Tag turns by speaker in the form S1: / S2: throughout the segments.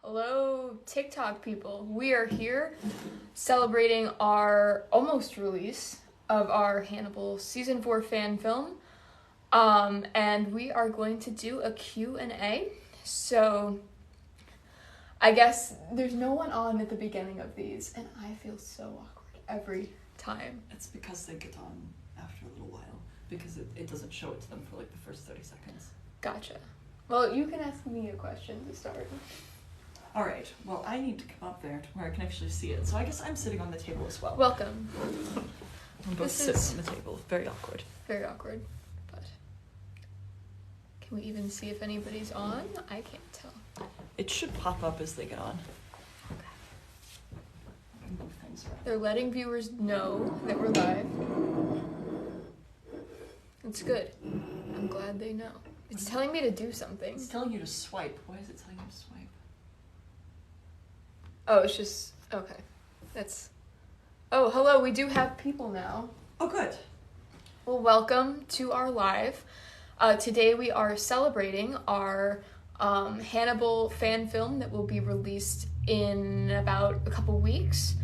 S1: Hello, TikTok people. We are here celebrating our almost release of our Hannibal Season 4 fan film. And we are going to do a Q&A. So, I guess there's no one on at the beginning of these, and I feel so awkward every time.
S2: It's because they get on after a little while, because it doesn't show it to them for like the first 30 seconds.
S1: Gotcha. Well, you can ask me a question to start.
S2: Alright, well, I need to come up there to where I can actually see it, so I guess I'm sitting on the table as well.
S1: Welcome.
S2: I'm both sitting on the table. Very awkward.
S1: Very awkward, but can we even see if anybody's on? I can't tell.
S2: It should pop up as they get on. Okay. I can move things around.
S1: They're letting viewers know that we're live. It's good. I'm glad they know. It's telling me to do something.
S2: It's telling you to swipe. Why is it telling you to swipe?
S1: Oh, it's just... okay. That's... Oh, hello, we do have people now.
S2: Oh, good.
S1: Well, welcome to our live. Today we are celebrating our Hannibal fan film that will be released in about a couple weeks.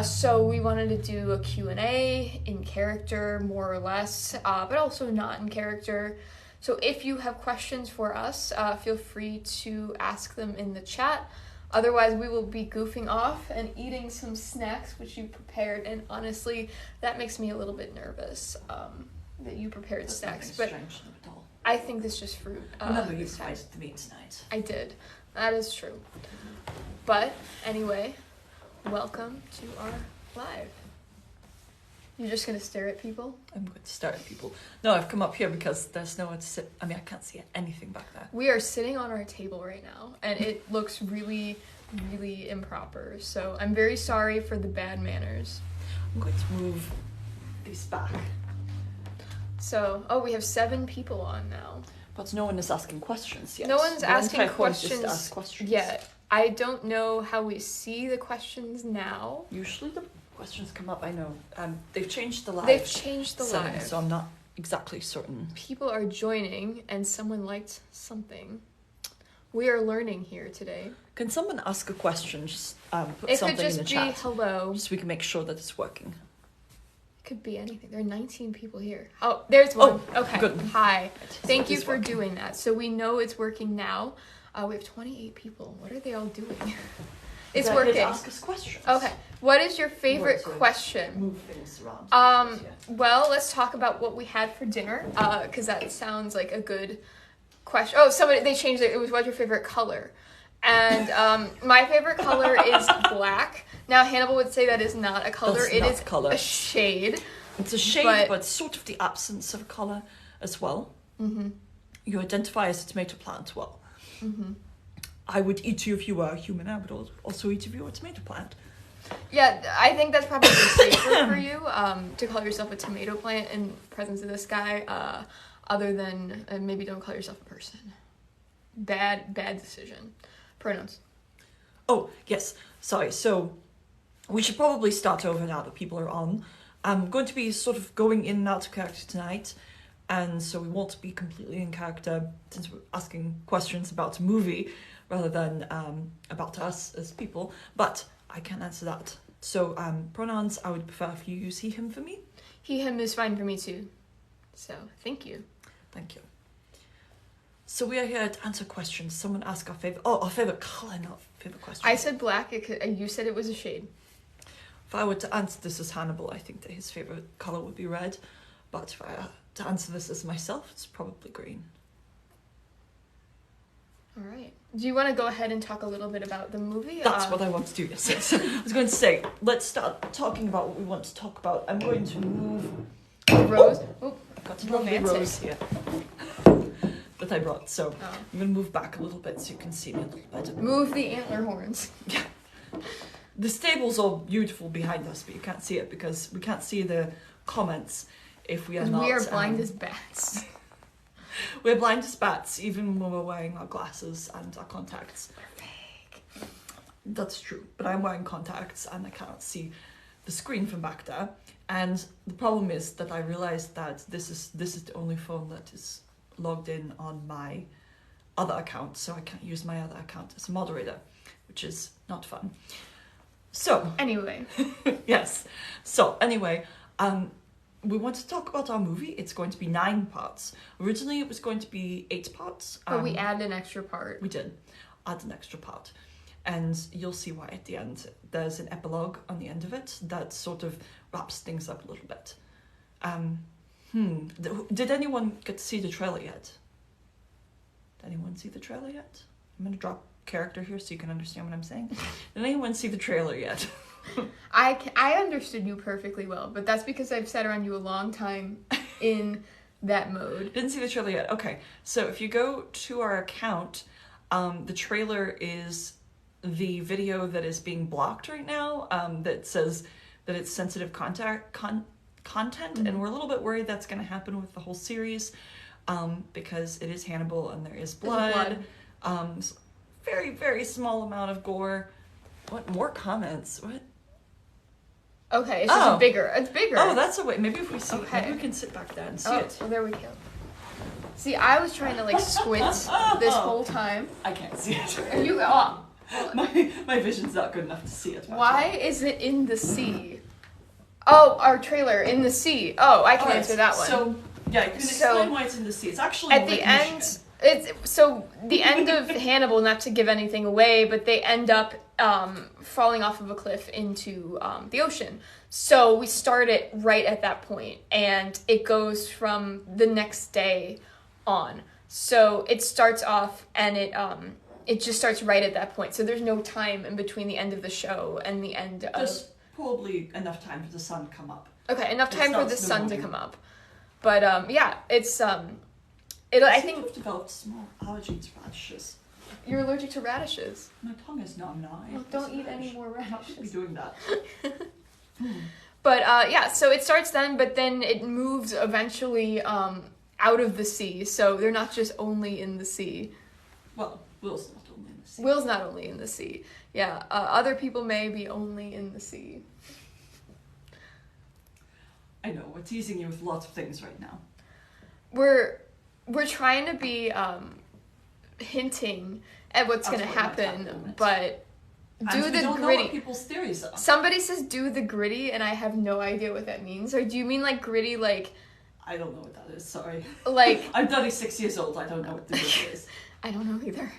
S1: So we wanted to do a Q&A in character, more or less, but also not in character. So if you have questions for us, feel free to ask them in the chat. Otherwise, we will be goofing off and eating some snacks, which you prepared. And honestly, that makes me a little bit nervous that you prepared snacks. But I think this is just fruit.
S2: Remember, you fried the meat tonight.
S1: I did. That is true. But anyway, welcome to our live. You're just going to stare at people?
S2: I'm going to stare at people. No, I've come up here because there's nowhere to sit. I mean, I can't see anything back there.
S1: We are sitting on our table right now, and it looks really, really improper. So I'm very sorry for the bad manners.
S2: I'm going to move these back.
S1: So, we have 7 people on now.
S2: But no one is asking questions yet.
S1: No one's asking
S2: questions
S1: questions,
S2: to ask questions
S1: yet. I don't know how we see the questions now.
S2: Usually the questions come up, I know. They've changed the live.
S1: They've changed the
S2: setting,
S1: live.
S2: so I'm not exactly certain.
S1: People are joining, and someone liked something. We are learning here today.
S2: Can someone ask a question? Just put
S1: it
S2: something
S1: could just
S2: in the
S1: be
S2: chat.
S1: Hello.
S2: Just so we can make sure that it's working.
S1: It could be anything. There are 19 people here. Oh, there's one.
S2: Oh,
S1: okay.
S2: good.
S1: Hi.
S2: So
S1: Thank you for
S2: working.
S1: doing that. So we know it's working now. We have 28 people. What are they all doing? It's
S2: They're
S1: working.
S2: here to ask us questions.
S1: Okay. What is your favorite
S2: Words,
S1: question?
S2: Move things around.
S1: Well, let's talk about what we had for dinner, because that sounds like a good question. Oh, they changed it. It was, what's your favorite color? And my favorite color is black. Now, Hannibal would say that is not a color.
S2: That's
S1: it
S2: not
S1: is
S2: color.
S1: a shade.
S2: It's a shade, but sort of the absence of color as well.
S1: Mm-hmm.
S2: You identify as a tomato plant well.
S1: Mm-hmm.
S2: I would eat you if you were a human. I would also eat if you were a tomato plant.
S1: Yeah, I think that's probably safer for you to call yourself a tomato plant in presence of this guy, other than maybe don't call yourself a person. Bad decision. Pronouns.
S2: Oh, yes. Sorry. So we should probably start over now that people are on. I'm going to be sort of going in and out of character tonight, and so we won't be completely in character since we're asking questions about a movie rather than about us as people, but I can answer that. So pronouns, I would prefer if you use he, him for me.
S1: He, him is fine for me too. So, thank you.
S2: Thank you. So we are here to answer questions. Someone asked our favorite color, not favorite question.
S1: I said black, you said it was a shade.
S2: If I were to answer this as Hannibal, I think that his favorite color would be red, but if I were to answer this as myself, it's probably green.
S1: All right. Do you want to go ahead and talk a little bit about the movie?
S2: That's what I want to do, yes. I was going to say, let's start talking about what we want to talk about. I'm going to move...
S1: Rose? Oh,
S2: I've got a lovely
S1: romantic.
S2: rose here that I brought, so I'm going to move back a little bit so you can see me a little better.
S1: Move the antler horns.
S2: Yeah. The stable's all beautiful behind us, but you can't see it because we can't see the comments if we are not...
S1: we are blind as bats.
S2: We're blind as bats, even when we're wearing our glasses and our contacts.
S1: We're fake.
S2: That's true, but I'm wearing contacts and I cannot see the screen from back there. And the problem is that I realized that this is the only phone that is logged in on my other account, so I can't use my other account as a moderator, which is not fun. So
S1: Anyway.
S2: yes. So anyway, we want to talk about our movie. It's going to be 9 parts. Originally, it was going to be 8 parts.
S1: But we added an extra part.
S2: We did add an extra part. And you'll see why at the end. There's an epilogue on the end of it that sort of wraps things up a little bit. Did anyone get to see the trailer yet? Did anyone see the trailer yet? I'm going to drop character here so you can understand what I'm saying. Did anyone see the trailer yet?
S1: I understood you perfectly well, but that's because I've sat around you a long time in that mode.
S2: Didn't see the trailer yet. Okay, so if you go to our account, the trailer is the video that is being blocked right now, that says that it's sensitive content, and we're a little bit worried that's going to happen with the whole series, because it is Hannibal and there is blood. Very, very small amount of gore. What more comments? What?
S1: Okay, it's just bigger. It's bigger.
S2: Oh, that's a way. Maybe if we see
S1: Okay.
S2: maybe we can sit back there and see it.
S1: Well, there we go. See, I was trying to like squint this whole time.
S2: I can't see it.
S1: Are you?
S2: My vision's not good enough to see it.
S1: Why is it in the sea? Oh, our trailer in the sea. Oh, I can answer that one.
S2: So yeah, you can explain why it's in the sea. It's actually
S1: at the end.
S2: Michigan.
S1: It's so the end of Hannibal. Not to give anything away, but they end up falling off of a cliff into the ocean. So we start it right at that point, and it goes from the next day on. So it starts off, and it just starts right at that point. So there's no time in between the end of the show and the end of.
S2: There's probably enough time for the sun to come up.
S1: Okay, enough time for the sun to come up. But yeah, it's I think
S2: I've developed small allergy to radishes.
S1: You're allergic to radishes.
S2: My tongue is numb now.
S1: Well, don't eat any more radishes.
S2: I should be doing that.
S1: But yeah, so it starts then, but then it moves eventually out of the sea. So they're not just only in the sea.
S2: Well, Will's not only in the sea.
S1: Will's not only in the sea. Yeah, other people may be only in the sea.
S2: I know, we're teasing you with lots of things right now.
S1: We're trying to be hinting at what's going to happen, but do the
S2: don't
S1: gritty.
S2: Know what people's theories are.
S1: Somebody says do the gritty, and I have no idea what that means. Or do you mean like gritty, like?
S2: I don't know what that is. Sorry.
S1: Like
S2: I'm 36 years old. I don't know what the gritty is.
S1: I don't know either.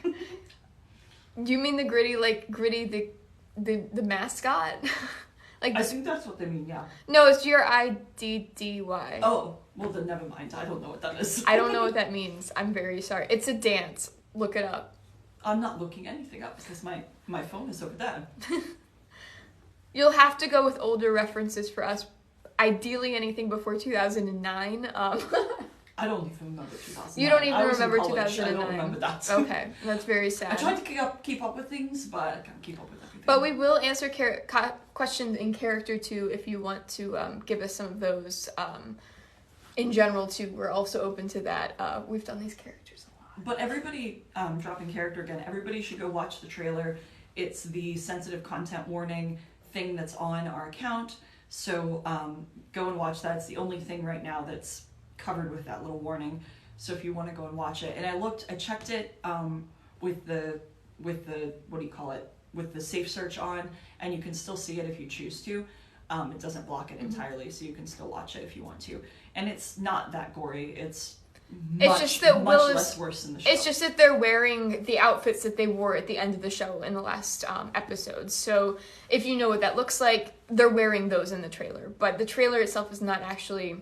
S1: Do you mean the gritty, like gritty, the mascot? Like
S2: I think that's what they mean. Yeah.
S1: No, it's GRIDDY.
S2: Oh, well then never mind. I don't know what that is.
S1: I don't know what that means. I'm very sorry. It's a dance. Look it up.
S2: I'm not looking anything up because my phone is over there.
S1: You'll have to go with older references for us. Ideally, anything before 2009.
S2: I don't even remember 2009.
S1: You don't even remember
S2: in college.
S1: 2009.
S2: I don't remember that.
S1: Okay, that's very sad.
S2: I tried to keep up with things, but I can't keep up with everything.
S1: But we will answer questions in character too if you want to give us some of those. In general too, we're also open to that. We've done these characters a lot.
S2: But everybody, dropping character again, everybody should go watch the trailer. It's the sensitive content warning thing that's on our account. So go and watch that. It's the only thing right now that's covered with that little warning. So if you want to go and watch it. And I checked it with the what do you call it? With the safe search on, and you can still see it if you choose to. It doesn't block it entirely, so you can still watch it if you want to. And it's not that gory. It's just that much less worse than the show.
S1: It's just that they're wearing the outfits that they wore at the end of the show in the last episode. So if you know what that looks like, they're wearing those in the trailer. But the trailer itself is not actually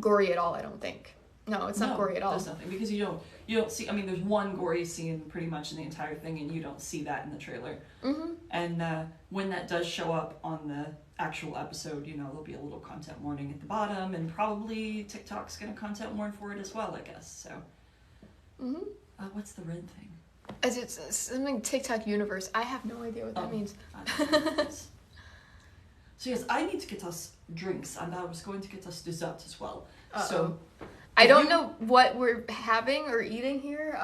S1: gory at all, I don't think. No, it's not gory at all.
S2: There's nothing, because you don't see, I mean, there's one gory scene pretty much in the entire thing, and you don't see that in the trailer.
S1: Mm-hmm.
S2: And when that does show up on the actual episode, there'll be a little content warning at the bottom, and probably TikTok's gonna content warn for it as well, I guess. So, what's the red thing?
S1: As it's something TikTok universe. I have no idea what that means.
S2: So yes, I need to get us drinks, and I was going to get us dessert as well.
S1: Uh-oh.
S2: So
S1: I don't know what we're having or eating here.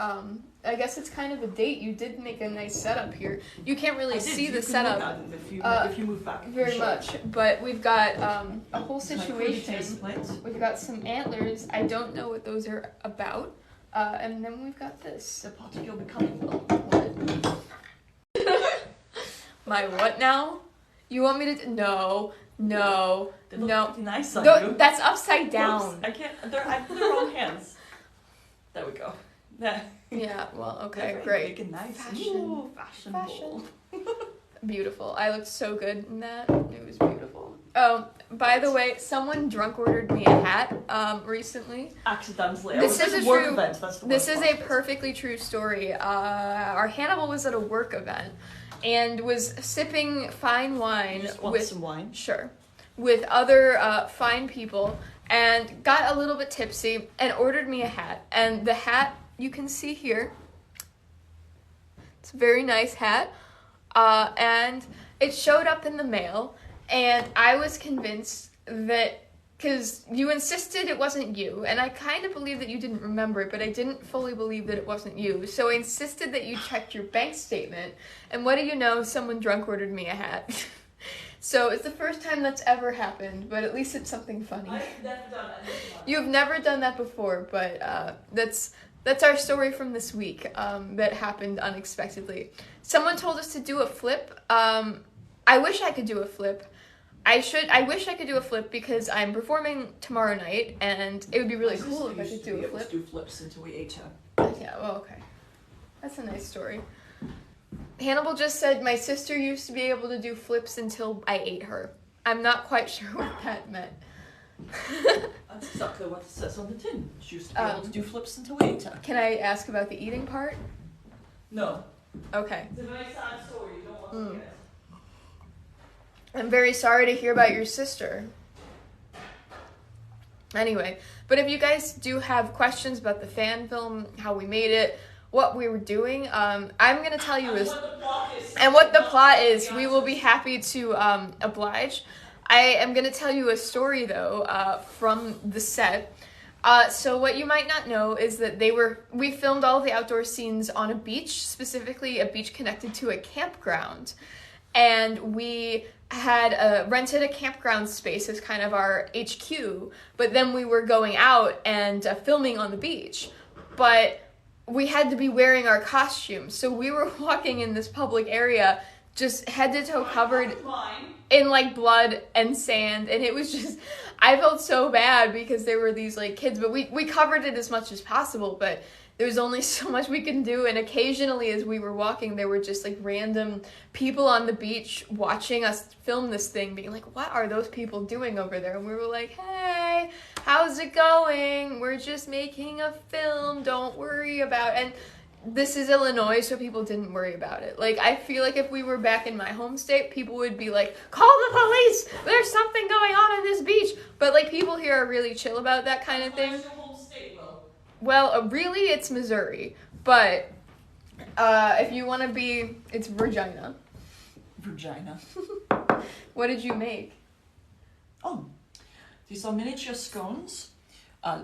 S1: I guess it's kind of a date. You did make a nice setup here. You can't really see the setup
S2: if you move back
S1: very much, but we've got a whole situation. We've got some antlers. I don't know what those are about. And then we've got this.
S2: The part you're becoming.
S1: What? My what now? You want me to? No.
S2: They look pretty nice on you.
S1: That's upside down.
S2: Oops, I can't. I put the wrong hands. There we go. There.
S1: Yeah. Well. Okay.
S2: They're very
S1: Great.
S2: big and nice.
S1: Fashion.
S2: Ooh, fashionable.
S1: Beautiful. I looked so good in that. It was beautiful. Oh, by the way, someone drunk ordered me a hat recently.
S2: Accidentally.
S1: This is a
S2: work
S1: true.
S2: event. That's the
S1: This
S2: worst
S1: is a
S2: part.
S1: perfectly true story. Our Hannibal was at a work event and was sipping fine wine
S2: You just want
S1: with
S2: some wine.
S1: Sure, with other fine people, and got a little bit tipsy and ordered me a hat. And the hat you can see here. It's a very nice hat, and it showed up in the mail. And I was convinced that, because you insisted it wasn't you, and I kind of believed that you didn't remember it, but I didn't fully believe that it wasn't you. So I insisted that you checked your bank statement, and what do you know? Someone drunk ordered me a hat. So it's the first time that's ever happened, but at least it's something funny.
S2: I've never done that.
S1: You've never done that before, but that's our story from this week that happened unexpectedly. Someone told us to do a flip. I wish I could do a flip. I wish I could do a flip because I'm performing tomorrow night, and it would be really cool if I could do a flip.
S2: Do flips until we ate her.
S1: Yeah, well, okay. That's a nice story. Hannibal just said my sister used to be able to do flips until I ate her. I'm not quite sure what that meant.
S2: That's exactly what it says on the tin. She used to be able to do flips until we ate her.
S1: Can I ask about the eating part?
S2: No.
S1: Okay.
S2: It's a very sad story. You don't want to hear it.
S1: I'm very sorry to hear about your sister. Anyway, but if you guys do have questions about the fan film, how we made it, what we were doing, I'm going to tell you
S2: And what the plot is.
S1: And what the plot is, we will be happy to oblige. I am going to tell you a story, though, from the set. So what you might not know is that we filmed all of the outdoor scenes on a beach, specifically a beach connected to a campground. And we had rented a campground space as kind of our HQ, but then we were going out and filming on the beach. But we had to be wearing our costumes, so we were walking in this public area, just head to toe covered in like blood and sand, and it was just, I felt so bad because there were these like kids, but we covered it as much as possible, but there was only so much we can do, and occasionally as we were walking, there were just like random people on the beach watching us film this thing, being like, what are those people doing over there? And we were like, hey, how's it going? We're just making a film, don't worry about it. And this is Illinois, so people didn't worry about it. Like, I feel like if we were back in my home state, people would be like, call the police! There's something going on this beach! But like, people here are really chill about that kind of thing.
S2: Where's your home state, Will?
S1: Well, really, it's Missouri, but if you want to be, it's Virginia.
S2: Virginia.
S1: What did you make?
S2: Oh, these are miniature scones,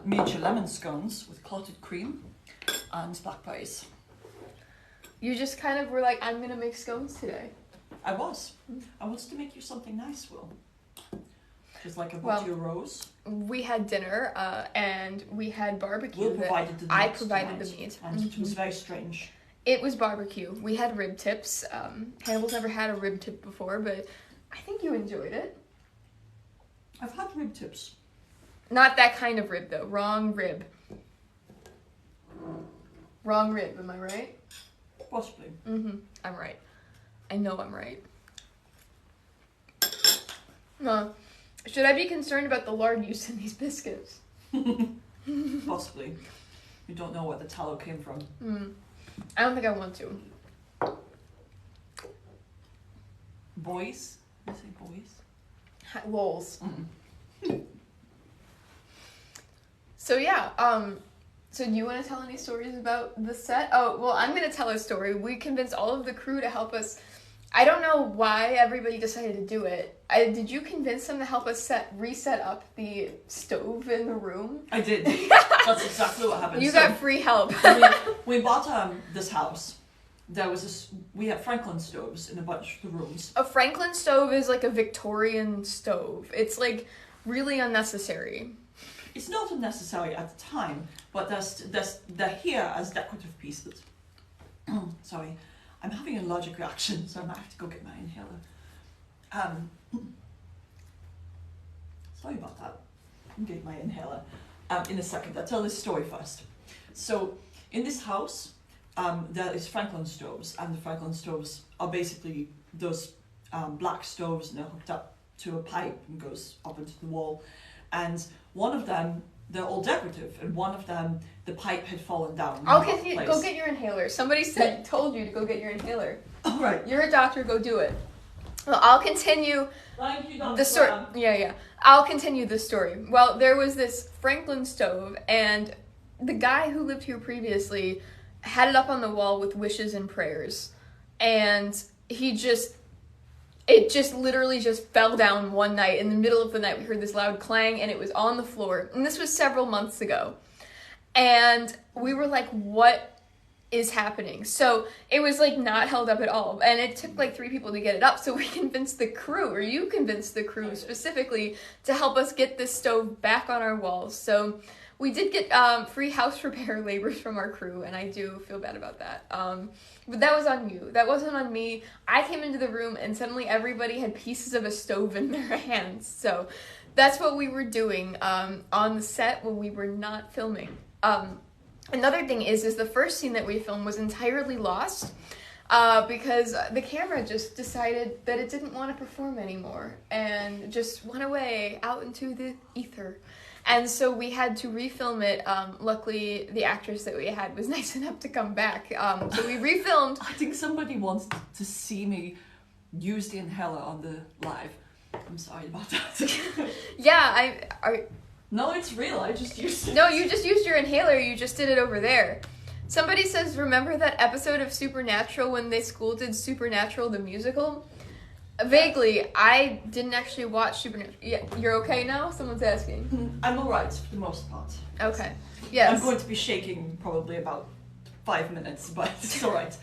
S2: miniature lemon scones with clotted cream and blackberries.
S1: You just kind of were like, I'm going to make scones today.
S2: I wanted to make you something nice, Will. Just like a
S1: Well,
S2: your rose.
S1: We had dinner, and we had barbecue.
S2: Will provided the meat.
S1: I provided
S2: tonight,
S1: the meat.
S2: And it was very strange.
S1: It was barbecue. We had rib tips. Hannibal's never had a rib tip before, but I think you enjoyed it.
S2: I've had rib tips.
S1: Not that kind of rib, though. Wrong rib. Wrong rib, am I right?
S2: Possibly.
S1: Mm-hmm. I'm right. I know I'm right. Should I be concerned about the lard used in these biscuits?
S2: Possibly. You don't know where the tallow came from.
S1: I don't think I want to.
S2: Boys? Did I say boys?
S1: Lols.
S2: Mm.
S1: So yeah, so do you want to tell any stories about the set? Oh, well, I'm going to tell a story. We convinced all of the crew to help us. I don't know why everybody decided to do it. Did you convince them to help us reset up the stove in the room?
S2: I did. That's exactly what happened.
S1: You got free help.
S2: we bought this house. There was we had Franklin stoves in a bunch of the rooms.
S1: A Franklin stove is like a Victorian stove. It's like really unnecessary.
S2: It's not unnecessary at the time, but they're here as decorative pieces. Sorry, I'm having an allergic reaction, so I might have to go get my inhaler. Sorry about that. I'm getting my inhaler in a second. I'll tell this story first. So, in this house, there is Franklin stoves, and the Franklin stoves are basically those black stoves, and they're hooked up to a pipe and goes up into the wall. And one of them, they're all decorative, and one of them, the pipe had fallen down.
S1: Okay, go get your inhaler. Somebody told you to go get your inhaler.
S2: All right.
S1: You're a doctor, go do it. Well, I'll continue
S2: Thank you, Dr.
S1: the story.
S2: Brown.
S1: Yeah. I'll continue the story. Well, there was this Franklin stove, and the guy who lived here previously had it up on the wall with wishes and prayers. And it just literally just fell down one night. In the middle of the night, we heard this loud clang, and it was on the floor. And this was several months ago. And we were like, what is happening? So it was like not held up at all. And it took like 3 people to get it up. So we convinced the crew, or you convinced the crew specifically, to help us get this stove back on our walls. So we did get free house repair labors from our crew, and I do feel bad about that. But that was on you. That wasn't on me. I came into the room and suddenly everybody had pieces of a stove in their hands. So that's what we were doing on the set when we were not filming. Another thing is the first scene that we filmed was entirely lost because the camera just decided that it didn't want to perform anymore and just went away out into the ether. And so we had to refilm it. Luckily, the actress that we had was nice enough to come back. So we refilmed.
S2: I think somebody wants to see me use the inhaler on the live. I'm sorry about that.
S1: Yeah,
S2: No, it's real. I just used it.
S1: No, you just used your inhaler. You just did it over there. Somebody says, remember that episode of Supernatural when they school did Supernatural the musical? Vaguely, I didn't actually watch Supernatural. Yeah, you're okay now? Someone's asking.
S2: I'm alright for the most part.
S1: Okay. Yes.
S2: I'm going to be shaking probably about 5 minutes, but it's alright.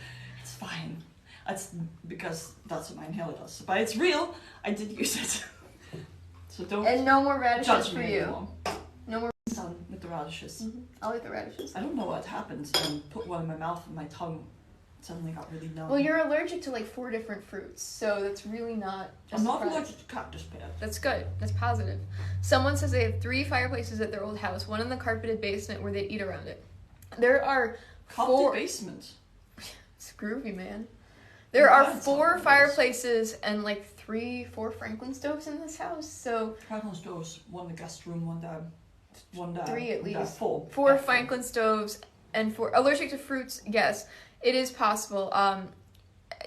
S2: It's fine. That's because that's what my inhaler does. But it's real. I did use it. So don't.
S1: And no more radishes
S2: judge
S1: for
S2: me
S1: you.
S2: anymore.
S1: No more.
S2: Done with the radishes.
S1: Mm-hmm. I'll eat the radishes.
S2: I don't know what happened. Put one in my mouth and my tongue suddenly got really numb.
S1: Well, you're allergic to like 4 different fruits, so that's really not just
S2: I'm not allergic to cactus pear.
S1: That's good. That's positive. Someone says they have 3 fireplaces at their old house, one in the carpeted basement where they eat around it. There are 4...
S2: Carpeted basement?
S1: It's groovy, man. There are 4 fireplaces and like 3-4 Franklin stoves in this house, so...
S2: Franklin stoves, 1 in the guest room, 1 down.
S1: 3 at least.
S2: 4.
S1: 4 Franklin stoves and 4... Allergic to fruits, yes. It is possible.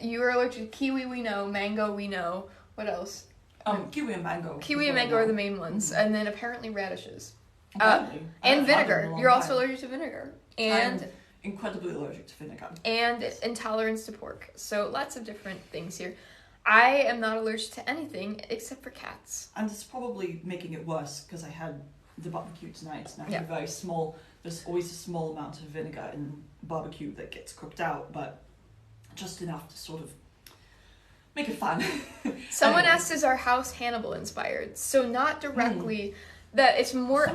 S1: You are allergic to kiwi, we know. Mango, we know. What else?
S2: Kiwi and mango.
S1: Kiwi and mango are the main ones. Mm-hmm. And then apparently radishes.
S2: Apparently.
S1: And vinegar. You're also allergic to vinegar. And
S2: I'm incredibly allergic to vinegar.
S1: And intolerance to pork. So lots of different things here. I am not allergic to anything except for cats.
S2: And it's probably making it worse because I had the barbecue tonight and I had a very small... There's always a small amount of vinegar in barbecue that gets cooked out, but just enough to sort of make it fun.
S1: Someone
S2: anyway.
S1: asked, is our house Hannibal inspired? So not directly. That it's more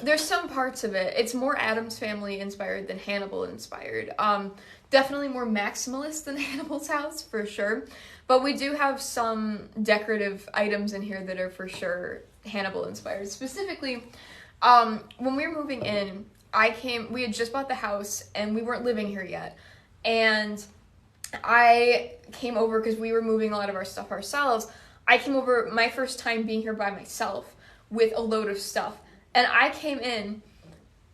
S1: There's some parts of it. It's more Addams Family inspired than Hannibal inspired. Definitely more maximalist than Hannibal's house for sure. But we do have some decorative items in here that are for sure Hannibal inspired. Specifically, when we were moving in, we had just bought the house and we weren't living here yet. And I came over because we were moving a lot of our stuff ourselves. I came over my first time being here by myself with a load of stuff. And I came in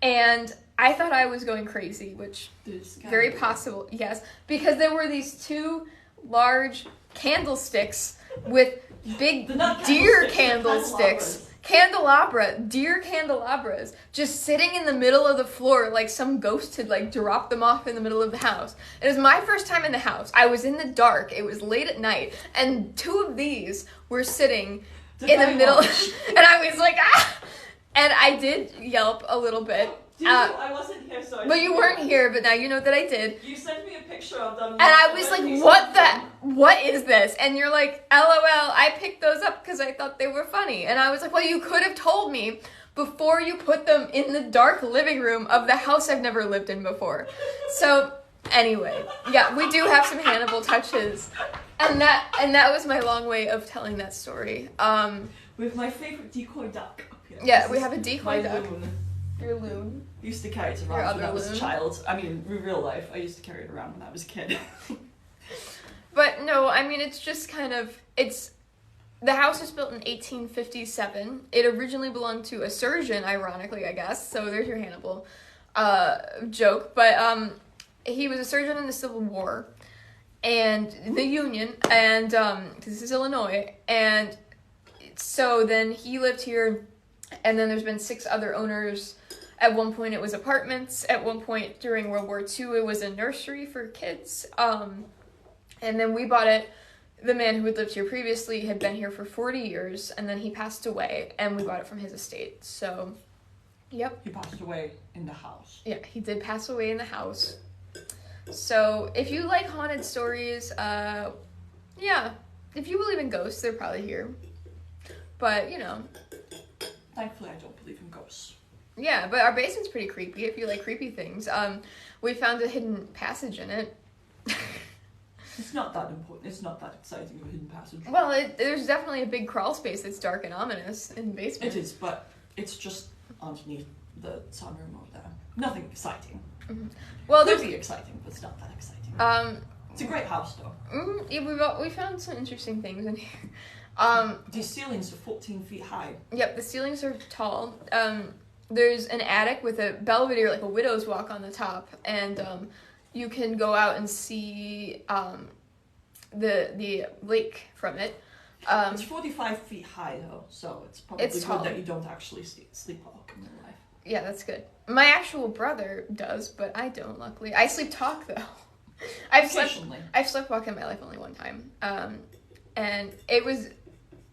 S1: and I thought I was going crazy, which is very possible, yes. Because there were these 2 large candlesticks with big deer candlesticks. Deer candelabras, just sitting in the middle of the floor like some ghost had like dropped them off in the middle of the house. It was my first time in the house. I was in the dark. It was late at night. And 2 of these were sitting in the middle. And I was like, ah! And I did yelp a little bit.
S2: I wasn't here, so
S1: but you weren't here, but now you know that I did.
S2: You sent me a picture of them.
S1: And I was like, what is this? And you're like, LOL, I picked those up because I thought they were funny. And I was like, well, you could have told me before you put them in the dark living room of the house I've never lived in before. So, anyway, yeah, we do have some Hannibal touches. And that was my long way of telling that story.
S2: With my favourite decoy duck up here.
S1: Yeah, we have a decoy duck.
S2: Loon.
S1: Your loon.
S2: I used to carry it around when I was a child. I mean, in real life, I used to carry it around when I was a kid.
S1: But no, I mean, it's just kind of, the house was built in 1857. It originally belonged to a surgeon, ironically, I guess. So there's your Hannibal joke. But he was a surgeon in the Civil War and the Union, and this is Illinois. And so then he lived here, and then there's been 6 other owners. At one point, it was apartments. At one point during World War II, it was a nursery for kids. And then we bought it. The man who had lived here previously had been here for 40 years, and then he passed away, and we bought it from his estate. So, yep.
S2: He passed away in the house.
S1: Yeah, he did pass away in the house. So, if you like haunted stories, yeah. If you believe in ghosts, they're probably here. But, you know.
S2: Thankfully, I don't believe in ghosts.
S1: Yeah, but our basement's pretty creepy if you like creepy things. We found a hidden passage in it.
S2: It's not that important. It's not that exciting of a hidden passage.
S1: Well, there's definitely a big crawl space that's dark and ominous in the basement.
S2: It is, but it's just underneath the sunroom over there. Nothing exciting.
S1: Mm-hmm. Well,
S2: it could be exciting, but it's not that exciting. It's a great house, though.
S1: Yeah, we found some interesting things in here.
S2: These ceilings are 14 feet high.
S1: Yep, the ceilings are tall. There's an attic with a belvedere, like a widow's walk on the top, and you can go out and see the lake from it.
S2: It's 45 feet high, though, so it's probably good that you don't actually sleepwalk in real life.
S1: Yeah, that's good. My actual brother does, but I don't, luckily. I sleepwalk, though. I've sleepwalked in my life only one time. And it was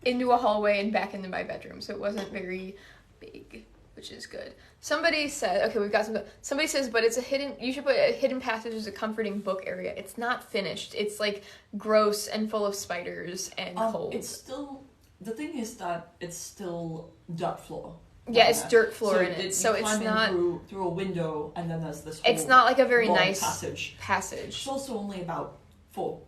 S1: into a hallway and back into my bedroom, so it wasn't very big, which is good. Somebody said, okay, we've got somebody says, but it's you should put a hidden passage as a comforting book area. It's not finished. It's like gross and full of spiders and cold.
S2: It's still, the thing is that it's still dirt floor.
S1: Yeah, it's dirt floor in it,
S2: so
S1: it's not
S2: through a window, and then there's this whole
S1: it's not like a very nice
S2: passage.
S1: It's
S2: also only about 4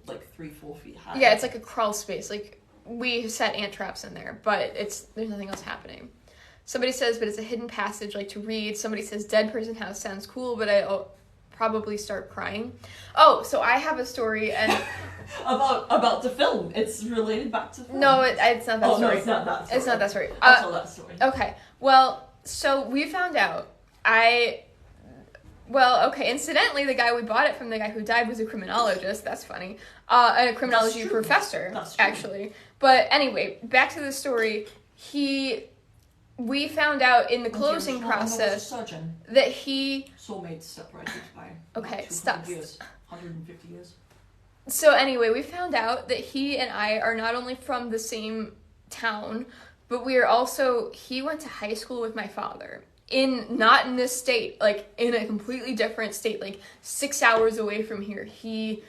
S2: feet high.
S1: Yeah, it's like a crawl space. Like, we set ant traps in there, but there's nothing else happening. Somebody says, but it's a hidden passage, like to read. Somebody says, dead person house sounds cool, but I'll probably start crying. Oh, so I have a story and
S2: about the film. It's related back to the film.
S1: No, it's not that story.
S2: No, it's not that story.
S1: It's not that story.
S2: I'll tell that story.
S1: Okay. Well, so we found out. Incidentally, the guy we bought it from, the guy who died, was a criminologist. That's funny. And a criminology professor, actually. But anyway, back to the story. We found out in the closing process that he...
S2: Soulmates separated by 150 years.
S1: So anyway, we found out that he and I are not only from the same town, but we are also... He went to high school with my father. Not in this state, like in a completely different state, like 6 hours away from here. He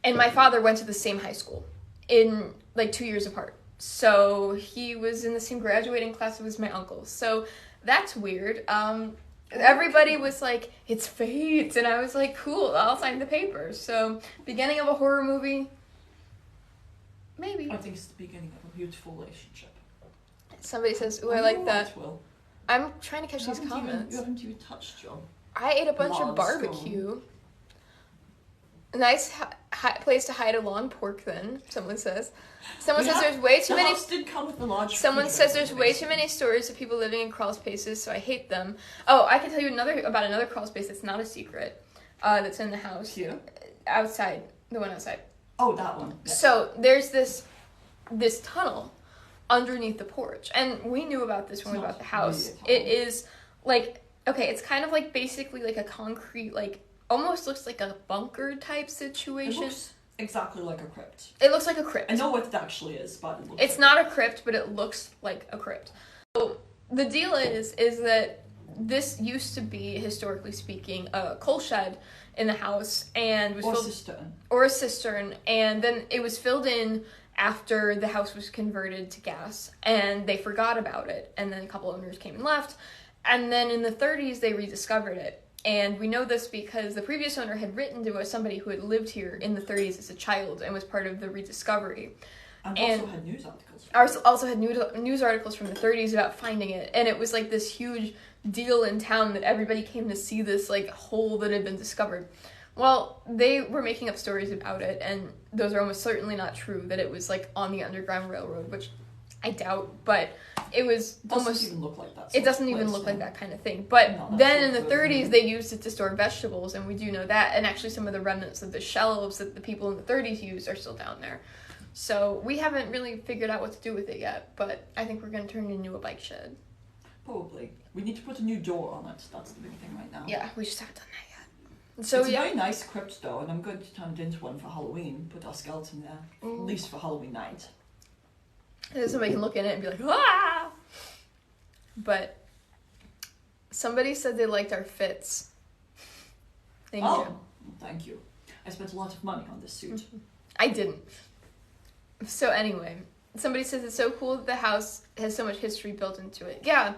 S1: and my father went to the same high school in like 2 years apart. So he was in the same graduating class as my uncle. So that's weird. Everybody was like, it's fate. And I was like, cool, I'll sign the papers. So beginning of a horror movie, maybe.
S2: I think it's the beginning of a beautiful relationship.
S1: Somebody says, ooh, I like that.
S2: Will.
S1: I'm trying to catch these comments.
S2: You haven't even touched your...
S1: I ate a bunch of barbecue. A nice place to hide a long pork, then, someone says. Someone says there's way too many...
S2: did come with a large
S1: someone says there's way too many stories of people living in crawl spaces, so I hate them. Oh, I can tell you about another crawl space that's not a secret, that's in the house.
S2: Here?
S1: Outside. The one outside.
S2: Oh, that one. Yeah.
S1: So, there's this tunnel underneath the porch, and we knew about this when we bought the house. It is like, okay, it's kind of like basically like a concrete, like almost looks like a bunker type situation. It
S2: looks exactly like a crypt.
S1: It looks like a crypt.
S2: I know what it actually is, but
S1: it's not a crypt, but it looks like a crypt. So the deal is that this used to be, historically speaking, a coal shed in the house, and was
S2: cistern,
S1: and then it was filled in after the house was converted to gas, and they forgot about it, and then a couple owners came and left, and then in the 30s they rediscovered it. And we know this because the previous owner had written to somebody who had lived here in the 30s as a child and was part of the rediscovery.
S2: And also had news articles.
S1: Also had news articles from the 30s about finding it, and it was like this huge deal in town that everybody came to see this like hole that had been discovered. Well, they were making up stories about it, and those are almost certainly not true, that it was like on the Underground Railroad, which I doubt, but it was almost...
S2: Even look like that.
S1: It doesn't even look like that kind of thing. But then in the 30s, they used it to store vegetables, and we do know that, and actually some of the remnants of the shelves that the people in the 30s used are still down there. So we haven't really figured out what to do with it yet, but I think we're going to turn it into a bike shed.
S2: Probably. We need to put a new door on it. That's the big thing right now.
S1: Yeah, we just haven't done that yet. So
S2: it's a very nice crypt though, and I'm going to turn it into one for Halloween. Put our skeleton there, at least for Halloween night.
S1: And then somebody can look in it and be like, ah! But somebody said they liked our fits. Thank you.
S2: Thank you. I spent a lot of money on this suit.
S1: I didn't. So anyway, somebody says it's so cool that the house has so much history built into it. Yeah,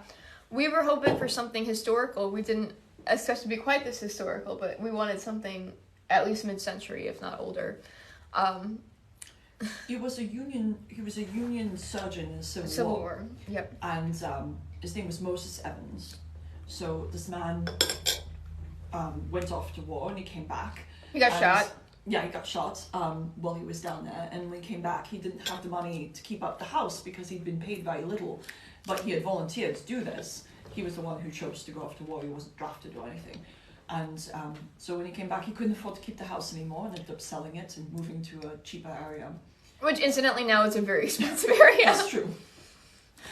S1: we were hoping for something historical. We didn't expect to be quite this historical, but we wanted something at least mid-century, if not older.
S2: He was a Union surgeon in the Civil
S1: War. Yep.
S2: And his name was Moses Evans. So this man went off to war and he came back.
S1: He got shot.
S2: Yeah, he got shot while he was down there. And when he came back, he didn't have the money to keep up the house because he'd been paid very little. But he had volunteered to do this. He was the one who chose to go off to war. He wasn't drafted or anything. And so when he came back, he couldn't afford to keep the house anymore and ended up selling it and moving to a cheaper area.
S1: Which, incidentally, now is a very expensive area.
S2: That's true.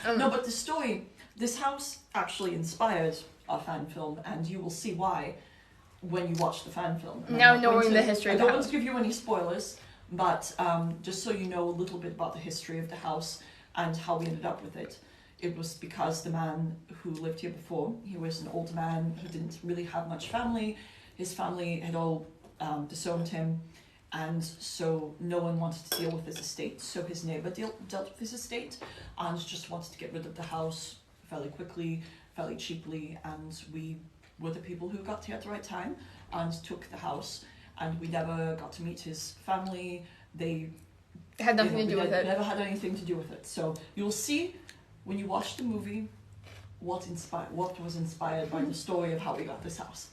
S2: No, but the story, this house actually inspired our fan film, and you will see why when you watch the fan film.
S1: Now knowing the history of the house.
S2: I don't want to give you any spoilers, but just so you know a little bit about the history of the house and how we ended up with it. It was because the man who lived here before, he was an old man, he didn't really have much family, his family had all disowned him, and so no one wanted to deal with his estate, so his neighbour dealt with his estate and just wanted to get rid of the house fairly quickly, fairly cheaply, and we were the people who got here at the right time and took the house, and we never got to meet his family. They
S1: had nothing to do with it.
S2: Never had anything to do with it. So you'll see when you watch the movie what was inspired by the story of how we got this house.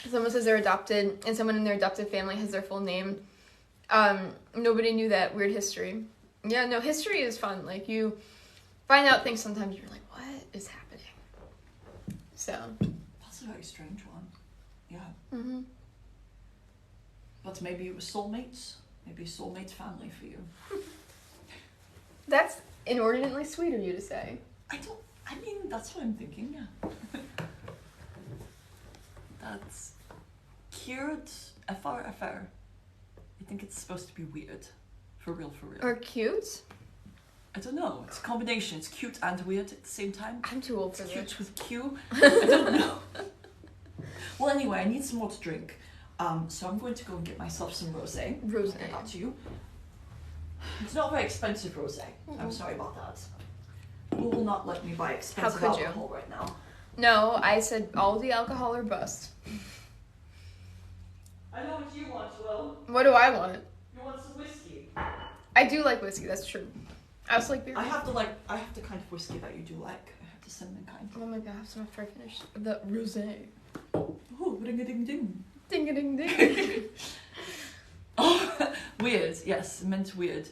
S1: Someone says they're adopted, and someone in their adopted family has their full name. Nobody knew that. Weird history. Yeah, no, history is fun. Like, you find out things sometimes you're like, what is happening? So.
S2: That's a very strange one. Yeah.
S1: Mm-hmm.
S2: But maybe it was soulmates. Maybe soulmate family for you.
S1: That's inordinately sweet of you to say.
S2: I mean, that's what I'm thinking, yeah. That's cured affair. I think it's supposed to be weird. For real.
S1: Or cute?
S2: I don't know. It's a combination. It's cute and weird at the same time.
S1: I'm too old for this.
S2: Cute with Q. I don't know. Well, anyway, I need some more to drink. So I'm going to go and get myself some rosé. I'll get that to you. It's not very expensive rosé. Mm-hmm. I'm sorry about that. Google will not let me buy expensive alcohol right now.
S1: No, I said all the alcohol or bust.
S2: I know what you want, Will.
S1: What do I want?
S2: You want some whiskey.
S1: I do like whiskey, that's true. I also like beer.
S2: I have the kind of whiskey that you do like. I have the cinnamon kind.
S1: Oh my god, I have some after I finish the rosé.
S2: Oh, ring-a-ding-ding.
S1: Ding-a-ding-ding.
S2: Oh, weird. Yes, meant weird.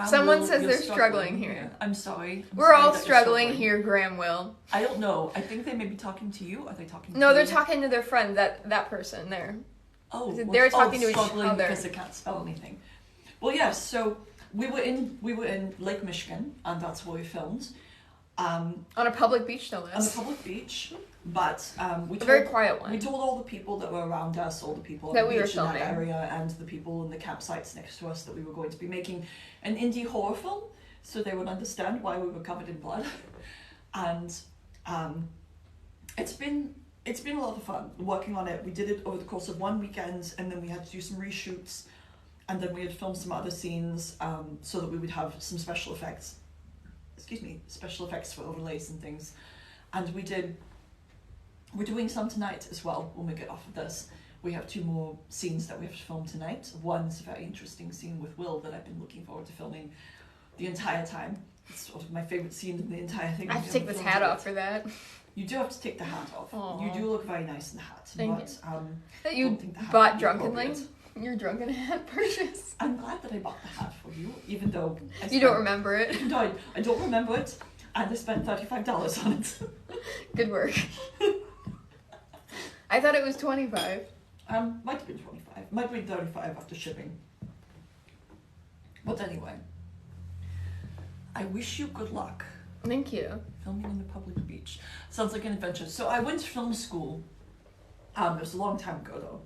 S1: Someone says they're struggling here.
S2: I'm sorry.
S1: We're all struggling here, Graham Will.
S2: I don't know. I think they may be talking to you. Are they talking to you?
S1: No, they're talking to their friend, that person there.
S2: Oh.
S1: They're talking to each other.
S2: Because they can't spell anything. Well, yes, so we were in Lake Michigan, and that's where we filmed.
S1: On a public beach, no less.
S2: On a public beach, but
S1: a very quiet one.
S2: We told all the people that were around us, all the people
S1: that
S2: on the
S1: we were
S2: beach in that
S1: filming.
S2: area, and the people in the campsites next to us that we were going to be making an indie horror film, so they would understand why we were covered in blood. And it's been a lot of fun working on it. We did it over the course of one weekend, and then we had to do some reshoots. and then we had filmed some other scenes so that we would have some special effects. Special effects for overlays and things. And we're doing some tonight as well when we get off of this. We have 2 more scenes that we have to film tonight. One's a very interesting scene with Will that I've been looking forward to filming the entire time. It's sort of my favourite scene in the entire thing.
S1: I have to take this hat off for that.
S2: You do have to take the hat off.
S1: Aww.
S2: You do look very nice in the hat.
S1: Thank
S2: but,
S1: you. That
S2: I
S1: you
S2: don't think the hat
S1: bought
S2: would be
S1: drunkenly?
S2: appropriate.
S1: Your drunken hat purchase.
S2: I'm glad that I bought the hat for you, even though
S1: You don't remember it.
S2: No, I don't remember it, and I spent $35 on it.
S1: Good work. I thought it was 25.
S2: Might have been 25. Might have been 35 after shipping. But anyway, I wish you good luck.
S1: Thank you.
S2: Filming on the public beach. Sounds like an adventure. So I went to film school. It was a long time ago though.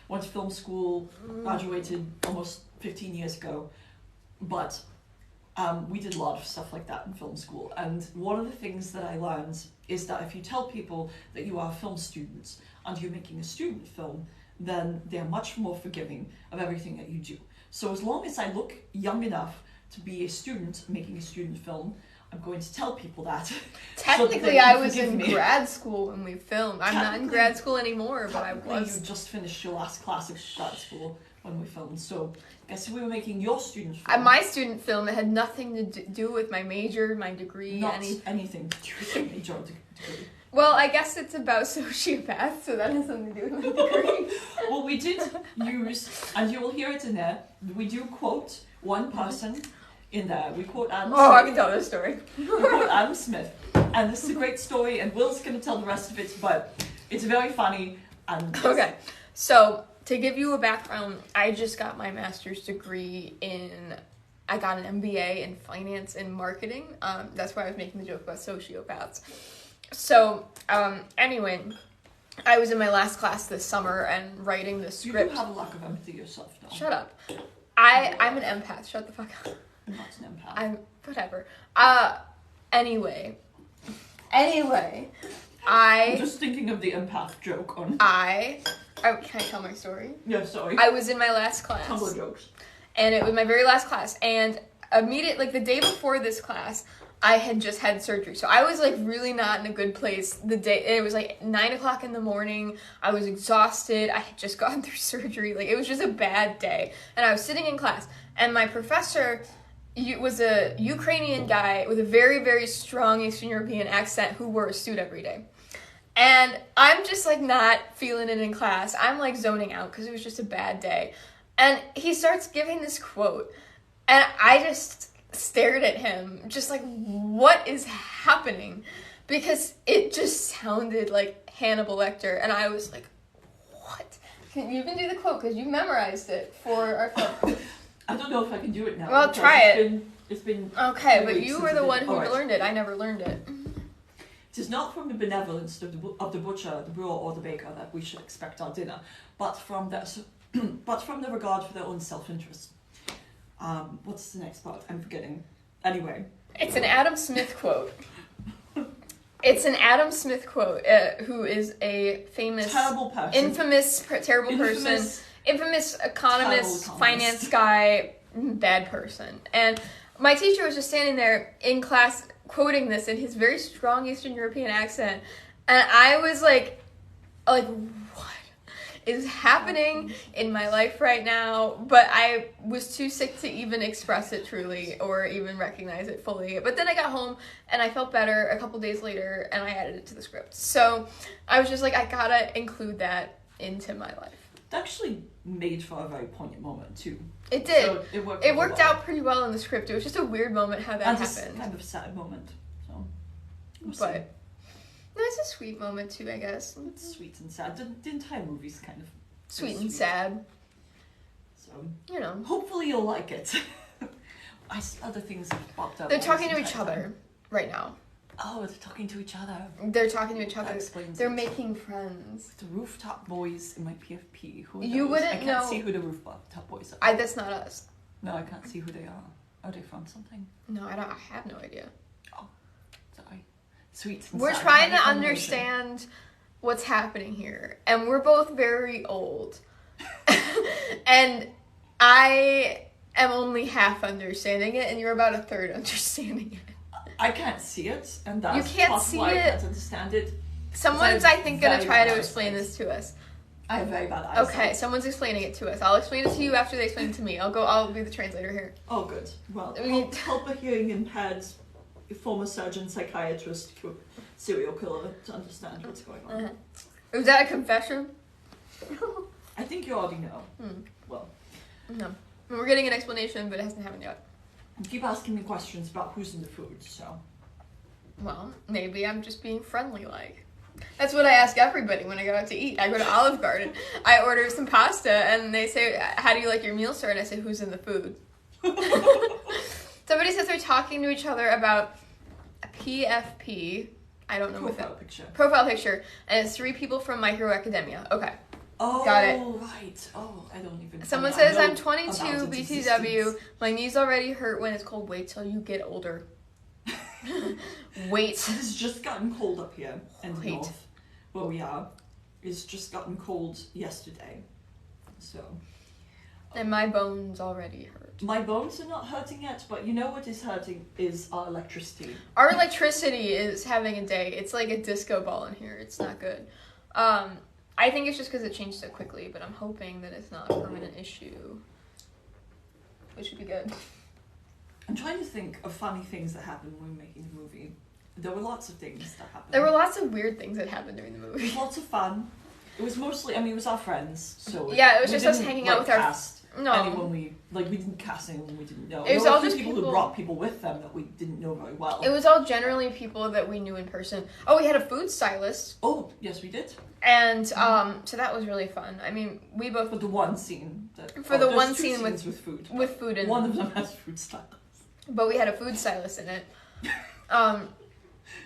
S2: Went to film school, graduated almost 15 years ago. But we did a lot of stuff like that in film school. And one of the things that I learned is that if you tell people that you are film students and you're making a student film, then they're much more forgiving of everything that you do. So as long as I look young enough to be a student making a student film, I'm going to tell people that.
S1: Technically, I was in grad school when we filmed. I'm not in grad school anymore, but I was.
S2: You just finished your last class of grad school when we filmed, so I guess we were making your student film.
S1: My student film, it had nothing to do with my major, my degree,
S2: Not anything to do with your major or degree.
S1: Well, I guess it's about sociopaths, so that has something to do with my degree.
S2: Well, we did use, and you will hear it in there, we do quote one person in there. We quote Adam Smith.
S1: Oh, I can tell this story.
S2: We quote Adam Smith. And this is a great story, and Will's going to tell the rest of it, but it's very funny. And
S1: okay, so to give you a background, I just got my master's degree I got an MBA in finance and marketing. That's why I was making the joke about sociopaths. So, anyway, I was in my last class this summer and writing the script.
S2: You do have a lack of empathy yourself, though.
S1: Shut up. I'm an empath. Shut the fuck up.
S2: I'm not an empath.
S1: Whatever. Anyway,
S2: I'm just thinking of the empath joke on.
S1: can I tell my story?
S2: Yeah, sorry.
S1: I was in my last class.
S2: Tumblr jokes.
S1: And it was my very last class. And the day before this class, I had just had surgery. So I was, really not in a good place it was, 9 o'clock in the morning. I was exhausted. I had just gotten through surgery. It was just a bad day. And I was sitting in class. And my professor was a Ukrainian guy with a very, very strong Eastern European accent who wore a suit every day. And I'm just, not feeling it in class. I'm, zoning out because it was just a bad day. And he starts giving this quote. And I just stared at him, just what is happening? Because it just sounded like Hannibal Lecter. And I was like, what? You can do the quote because you memorized it for our film.
S2: I don't know if I can do it now.
S1: Well, try it.
S2: It's been
S1: okay, but you were the one who learned it. I never learned it.
S2: It is not from the benevolence of the butcher, the brewer, or the baker that we should expect our dinner, but from the regard for their own self-interest. What's the next part? I'm forgetting. Anyway.
S1: It's an Adam Smith quote. It's an Adam Smith quote, who is a famous...
S2: Terrible person.
S1: Infamous economist, finance guy, bad person. And my teacher was just standing there in class quoting this in his very strong Eastern European accent. And I was like, what is happening in my life right now? But I was too sick to even express it truly or even recognize it fully. But then I got home and I felt better a couple days later and I added it to the script. So I was just like, I gotta include that into my life.
S2: It actually made for a very poignant moment too.
S1: It did.
S2: So it worked
S1: out pretty well in the script. It was just a weird moment how that happened.
S2: And kind of a sad moment. So
S1: but no, it's a sweet moment too, I guess.
S2: It's sweet and sad. The entire movie's kind of
S1: sweet and sad.
S2: So hopefully you'll like it. Other things have popped up.
S1: They're talking to each other right now.
S2: Oh, they're talking to each other.
S1: They're talking to each other.
S2: That explains
S1: They're
S2: it.
S1: Making friends.
S2: The rooftop boys in my PFP. Who are
S1: you
S2: those?
S1: wouldn't
S2: I can't
S1: know.
S2: see who the rooftop boys are.
S1: That's not us.
S2: No, I can't see who they are. Are they from something?
S1: No, I have no idea.
S2: Oh, sorry. Sweet.
S1: We're trying to understand what's happening here, and we're both very old. And I am only half understanding it, and you're about a third understanding it.
S2: I can't see it, and that's
S1: You can't
S2: part
S1: see
S2: why I
S1: it?
S2: can't understand it.
S1: Someone's, I think, gonna try to explain this to us.
S2: I have very bad eyesight.
S1: Okay, someone's explaining it to us. I'll explain it to you after they explain it to me. I'll be the translator here.
S2: Oh, good. Well,
S1: We-
S2: help a hearing impaired former surgeon, psychiatrist, serial killer to understand what's going on.
S1: Uh-huh. Was that a confession?
S2: I think you already know. Well,
S1: No. We're getting an explanation, but it hasn't happened yet.
S2: you keep asking me questions about who's in the food, so.
S1: Well, maybe I'm just being friendly, like. That's what I ask everybody when I go out to eat. I go to Olive Garden, I order some pasta, and they say, how do you like your meal, sir? And I say, who's in the food? Somebody says they're talking to each other about a PFP. I don't know what that... Profile picture. And it's 3 people from My Hero Academia. Okay.
S2: Oh,
S1: got it.
S2: Right. Oh, I don't even...
S1: Someone says, I'm 22, BTW. My knees already hurt when it's cold. Wait till you get older. Wait.
S2: It's just gotten cold up here in the north, where we are. It's just gotten cold yesterday, so.
S1: And my bones already hurt.
S2: My bones are not hurting yet, but you know what is hurting is our electricity.
S1: Our electricity is having a day. It's like a disco ball in here. It's not good. I think it's just because it changed so quickly, but I'm hoping that it's not a permanent issue. Which would be good.
S2: I'm trying to think of funny things that happened when we were making the movie. There were lots of things that happened.
S1: There were lots of weird things that happened during the movie.
S2: It was lots of fun. It was mostly, I mean, it was our friends, so...
S1: Yeah, it was just us hanging out with our...
S2: No. Anyone we didn't cast anyone we didn't know.
S1: It was
S2: there were
S1: all just
S2: people who brought people with them that we didn't know very well.
S1: It was all generally people that we knew in person. Oh, we had a food stylist.
S2: Oh, yes, we did.
S1: And so that was really fun. I mean, we both...
S2: For the one scene.
S1: The one scene
S2: with food.
S1: With food in
S2: one of them has food stylist.
S1: But we had a food stylist in it.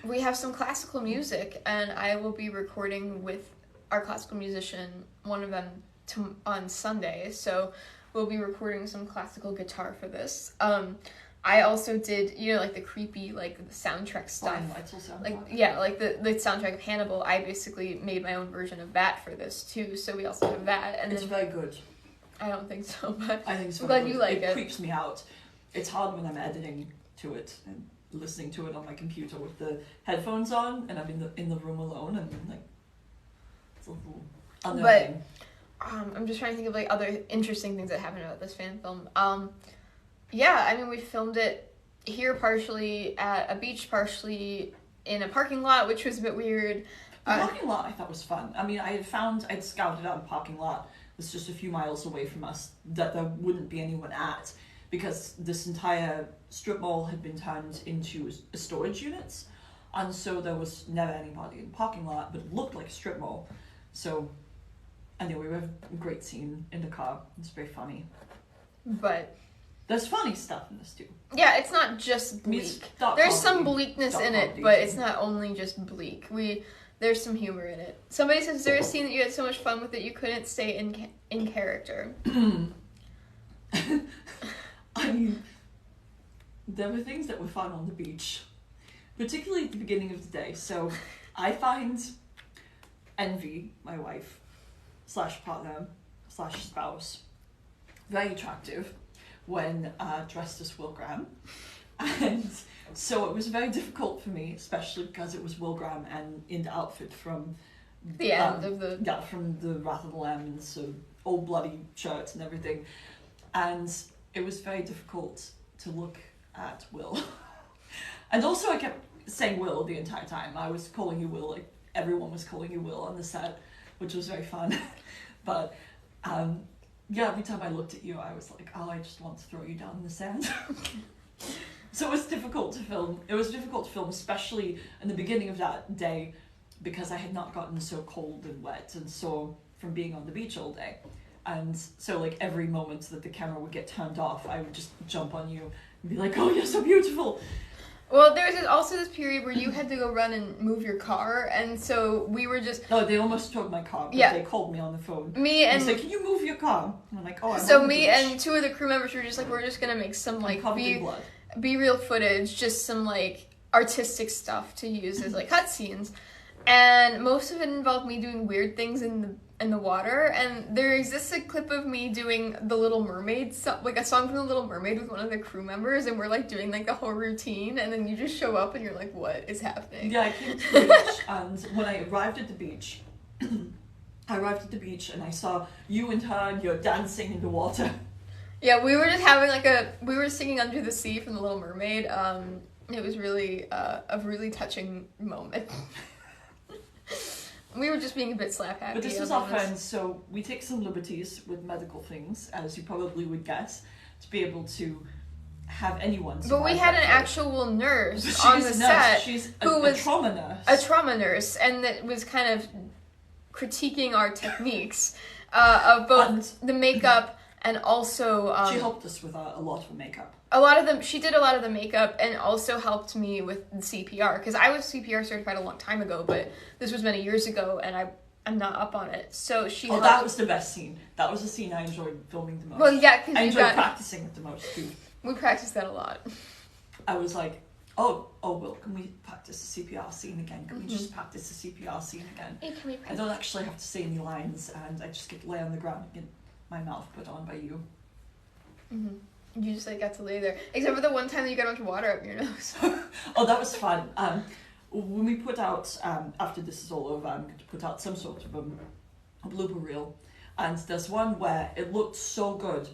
S1: We have some classical music, and I will be recording with our classical musician, one of them, on Sunday. So we'll be recording some classical guitar for this. I also did, like the creepy, like the soundtrack stuff. Like the soundtrack of Hannibal. I basically made my own version of that for this too. So we also have that. And
S2: it's very good.
S1: I don't think so, but
S2: I think it's
S1: I'm glad you like it.
S2: It creeps me out. It's hard when I'm editing to it and listening to it on my computer with the headphones on, and I'm in the room alone, and like it's a little unnerving.
S1: But I'm just trying to think of like other interesting things that happened about this fan film. Yeah, I mean, we filmed it here partially at a beach, partially in a parking lot, which was a bit weird.
S2: The parking lot I thought was fun. I mean, I'd scouted out a parking lot that's just a few miles away from us that there wouldn't be anyone at, because this entire strip mall had been turned into storage units, and so there was never anybody in the parking lot, but it looked like a strip mall. So anyway, we have a great scene in the car. It's very funny.
S1: But
S2: there's funny stuff in this too.
S1: Yeah, it's not just bleak. There's some bleakness in it, but it's not only just bleak. There's some humor in it. Somebody says, is there a scene that you had so much fun with that you couldn't stay in character?
S2: I mean, there were things that were fun on the beach, particularly at the beginning of the day. So I find Envy, my wife, /partner, /spouse, very attractive when dressed as Will Graham. And so it was very difficult for me, especially because it was Will Graham and in the outfit from
S1: the end of the...
S2: Yeah, from the Wrath of the Lamb, and so old bloody shirts and everything. And it was very difficult to look at Will. And also I kept saying Will the entire time. I was calling you Will, like everyone was calling you Will on the set, which was very fun. But yeah, every time I looked at you, I was like, oh, I just want to throw you down in the sand. So it was difficult to film. It was difficult to film, especially in the beginning of that day, because I had not gotten so cold and wet and so from being on the beach all day. And so like every moment that the camera would get turned off, I would just jump on you and be like, oh, you're so beautiful.
S1: Well, there was also this period where you had to go run and move your car, and so we were just...
S2: No, they almost towed my car, but they called me on the phone.
S1: Me and...
S2: They said, can you move your car? And I'm like, oh, I'm
S1: So me and 2 of the crew members were just like, we're just gonna make some like B-reel footage, just some like artistic stuff to use as like cutscenes. and most of it involved me doing weird things in the water. And there exists a clip of me doing The Little Mermaid, like a song from The Little Mermaid with one of the crew members, and we're like doing like the whole routine, and then you just show up and you're like, what is happening?
S2: Yeah, I came to the beach, and when I arrived at the beach, and I saw you and her, and you're dancing in the water.
S1: Yeah, we were just having we were singing Under the Sea from The Little Mermaid. It was really a really touching moment. We were just being a bit slap happy.
S2: But this is our friends, so we take some liberties with medical things, as you probably would guess, to be able to have anyone.
S1: But we had an actual nurse on the set.
S2: She's
S1: who was
S2: a trauma nurse.
S1: A trauma nurse, and that was kind of critiquing our techniques of both the makeup and also.
S2: She helped us with a lot of the makeup.
S1: She did a lot of the makeup and also helped me with the CPR, because I was CPR certified a long time ago, but this was many years ago and I'm not up on it. So she helped.
S2: That was the best scene. That was the scene I enjoyed filming the most.
S1: Well, yeah, because
S2: I enjoyed practicing it the most too.
S1: We practiced that a lot.
S2: I was like, oh, Will, can we practice the CPR scene again? Can we just practice the CPR scene again?
S1: Hey, can we practice?
S2: I don't actually have to say any lines, and I just get to lay on the ground and get my mouth put on by you.
S1: Mm-hmm. You just got to lay there, except for the one time that you got a bunch of water up your nose.
S2: Oh, that was fun. When we put out after this is all over, I'm going to put out some sort of a blooper reel, and there's one where it looked so good,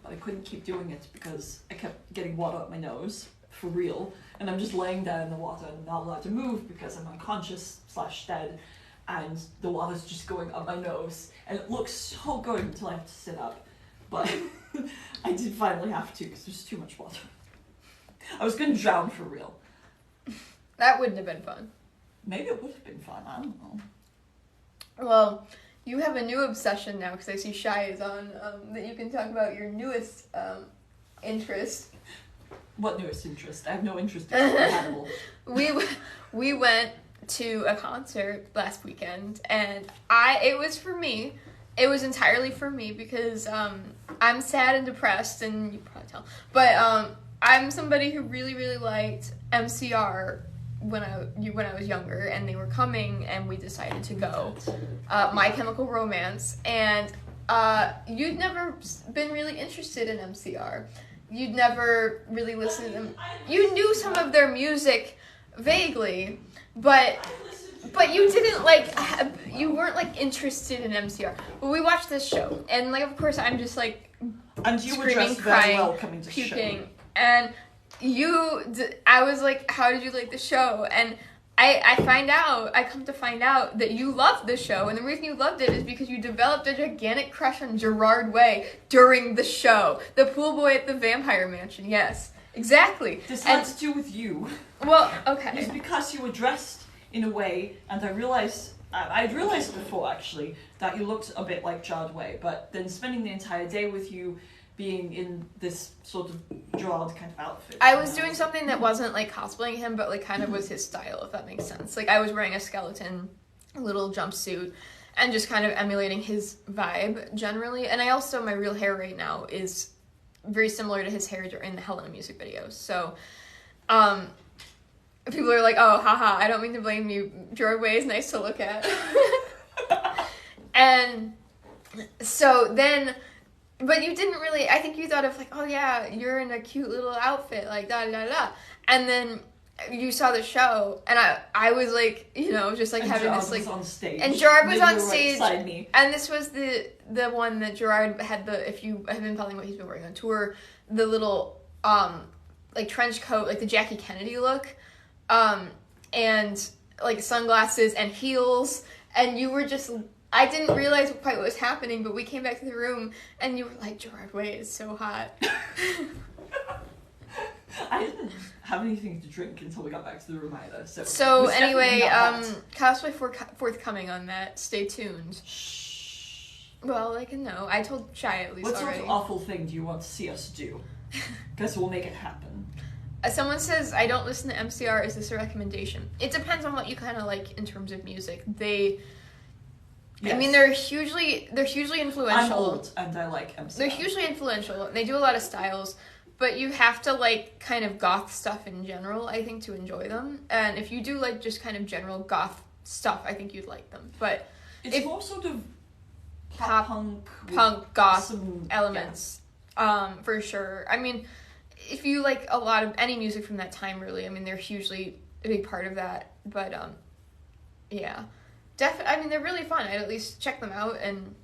S2: but I couldn't keep doing it because I kept getting water up my nose for real, and I'm just laying there in the water and not allowed to move because I'm unconscious / dead, and the water's just going up my nose, and it looks so good until I have to sit up. But I did finally have to because there's too much water. I was going to drown for real.
S1: That wouldn't have been fun.
S2: Maybe it would have been fun, I don't know.
S1: Well, you have a new obsession now because I see Shy is on, that you can talk about your newest interest.
S2: What newest interest? I have no interest in Hannibal.
S1: We went to a concert last weekend, and it was for me. It was entirely for me because I'm sad and depressed, and you can probably tell. But I'm somebody who really, really liked MCR when I was younger, and they were coming, and we decided to go. My Chemical Romance, and you'd never been really interested in MCR. You'd never really listened to them. You knew some of their music vaguely, but you didn't you weren't interested in MCR. But we watched this show, and of course I'm just
S2: and you were
S1: screaming,
S2: dressed
S1: crying,
S2: very well coming to
S1: puking,
S2: show.
S1: and I was like, how did you like the show? And I come to find out that you loved the show, and the reason you loved it is because you developed a gigantic crush on Gerard Way during the show. The pool boy at the Vampire Mansion, yes. Exactly.
S2: This had to do with you.
S1: Well, okay.
S2: It's because you were dressed in a way, and I'd realized before actually that you looked a bit like Gerard Way, but then spending the entire day with you being in this sort of Gerard kind of outfit.
S1: I was doing something that wasn't cosplaying him, but kind of was his style, if that makes sense. I was wearing a skeleton little jumpsuit and just kind of emulating his vibe generally. And I also, my real hair right now is very similar to his hair in the Helena music videos. So, people are like, oh, haha, I don't mean to blame you. Gerard Way is nice to look at. And so then, but you didn't really, I think you thought of oh yeah, you're in a cute little outfit, da-da-da-da. And then you saw the show, and I was just
S2: and
S1: having
S2: Gerard
S1: this
S2: was on stage.
S1: And Gerard was on
S2: stage.
S1: stage.
S2: Right me.
S1: And this was the one that Gerard had if you have been following what he's been wearing on tour, the little, trench coat, the Jackie Kennedy look. And sunglasses and heels, and you were just, I didn't realize quite what was happening, but we came back to the room, and you were like, Gerard Way is so hot.
S2: I didn't have anything to drink until we got back to the room either,
S1: so anyway, cosplay forthcoming on that, stay tuned.
S2: Shh.
S1: Well, know. I told Shy at least
S2: what
S1: already.
S2: What sort of awful thing do you want to see us do? Because we'll make it happen.
S1: Someone says, I don't listen to MCR. Is this a recommendation? It depends on what you kind of like in terms of music. Yes. I mean, they're hugely influential.
S2: I'm old, and I like MCR.
S1: They're hugely influential, and they do a lot of styles, but you have to kind of goth stuff in general, I think, to enjoy them. And if you do just kind of general goth stuff, I think you'd like them. But
S2: it's more sort of
S1: pop, punk, goth elements, for sure. I mean, if you like a lot of any music from that time, really, I mean, they're hugely a big part of that. But yeah, I mean, they're really fun. I'd at least check them out, and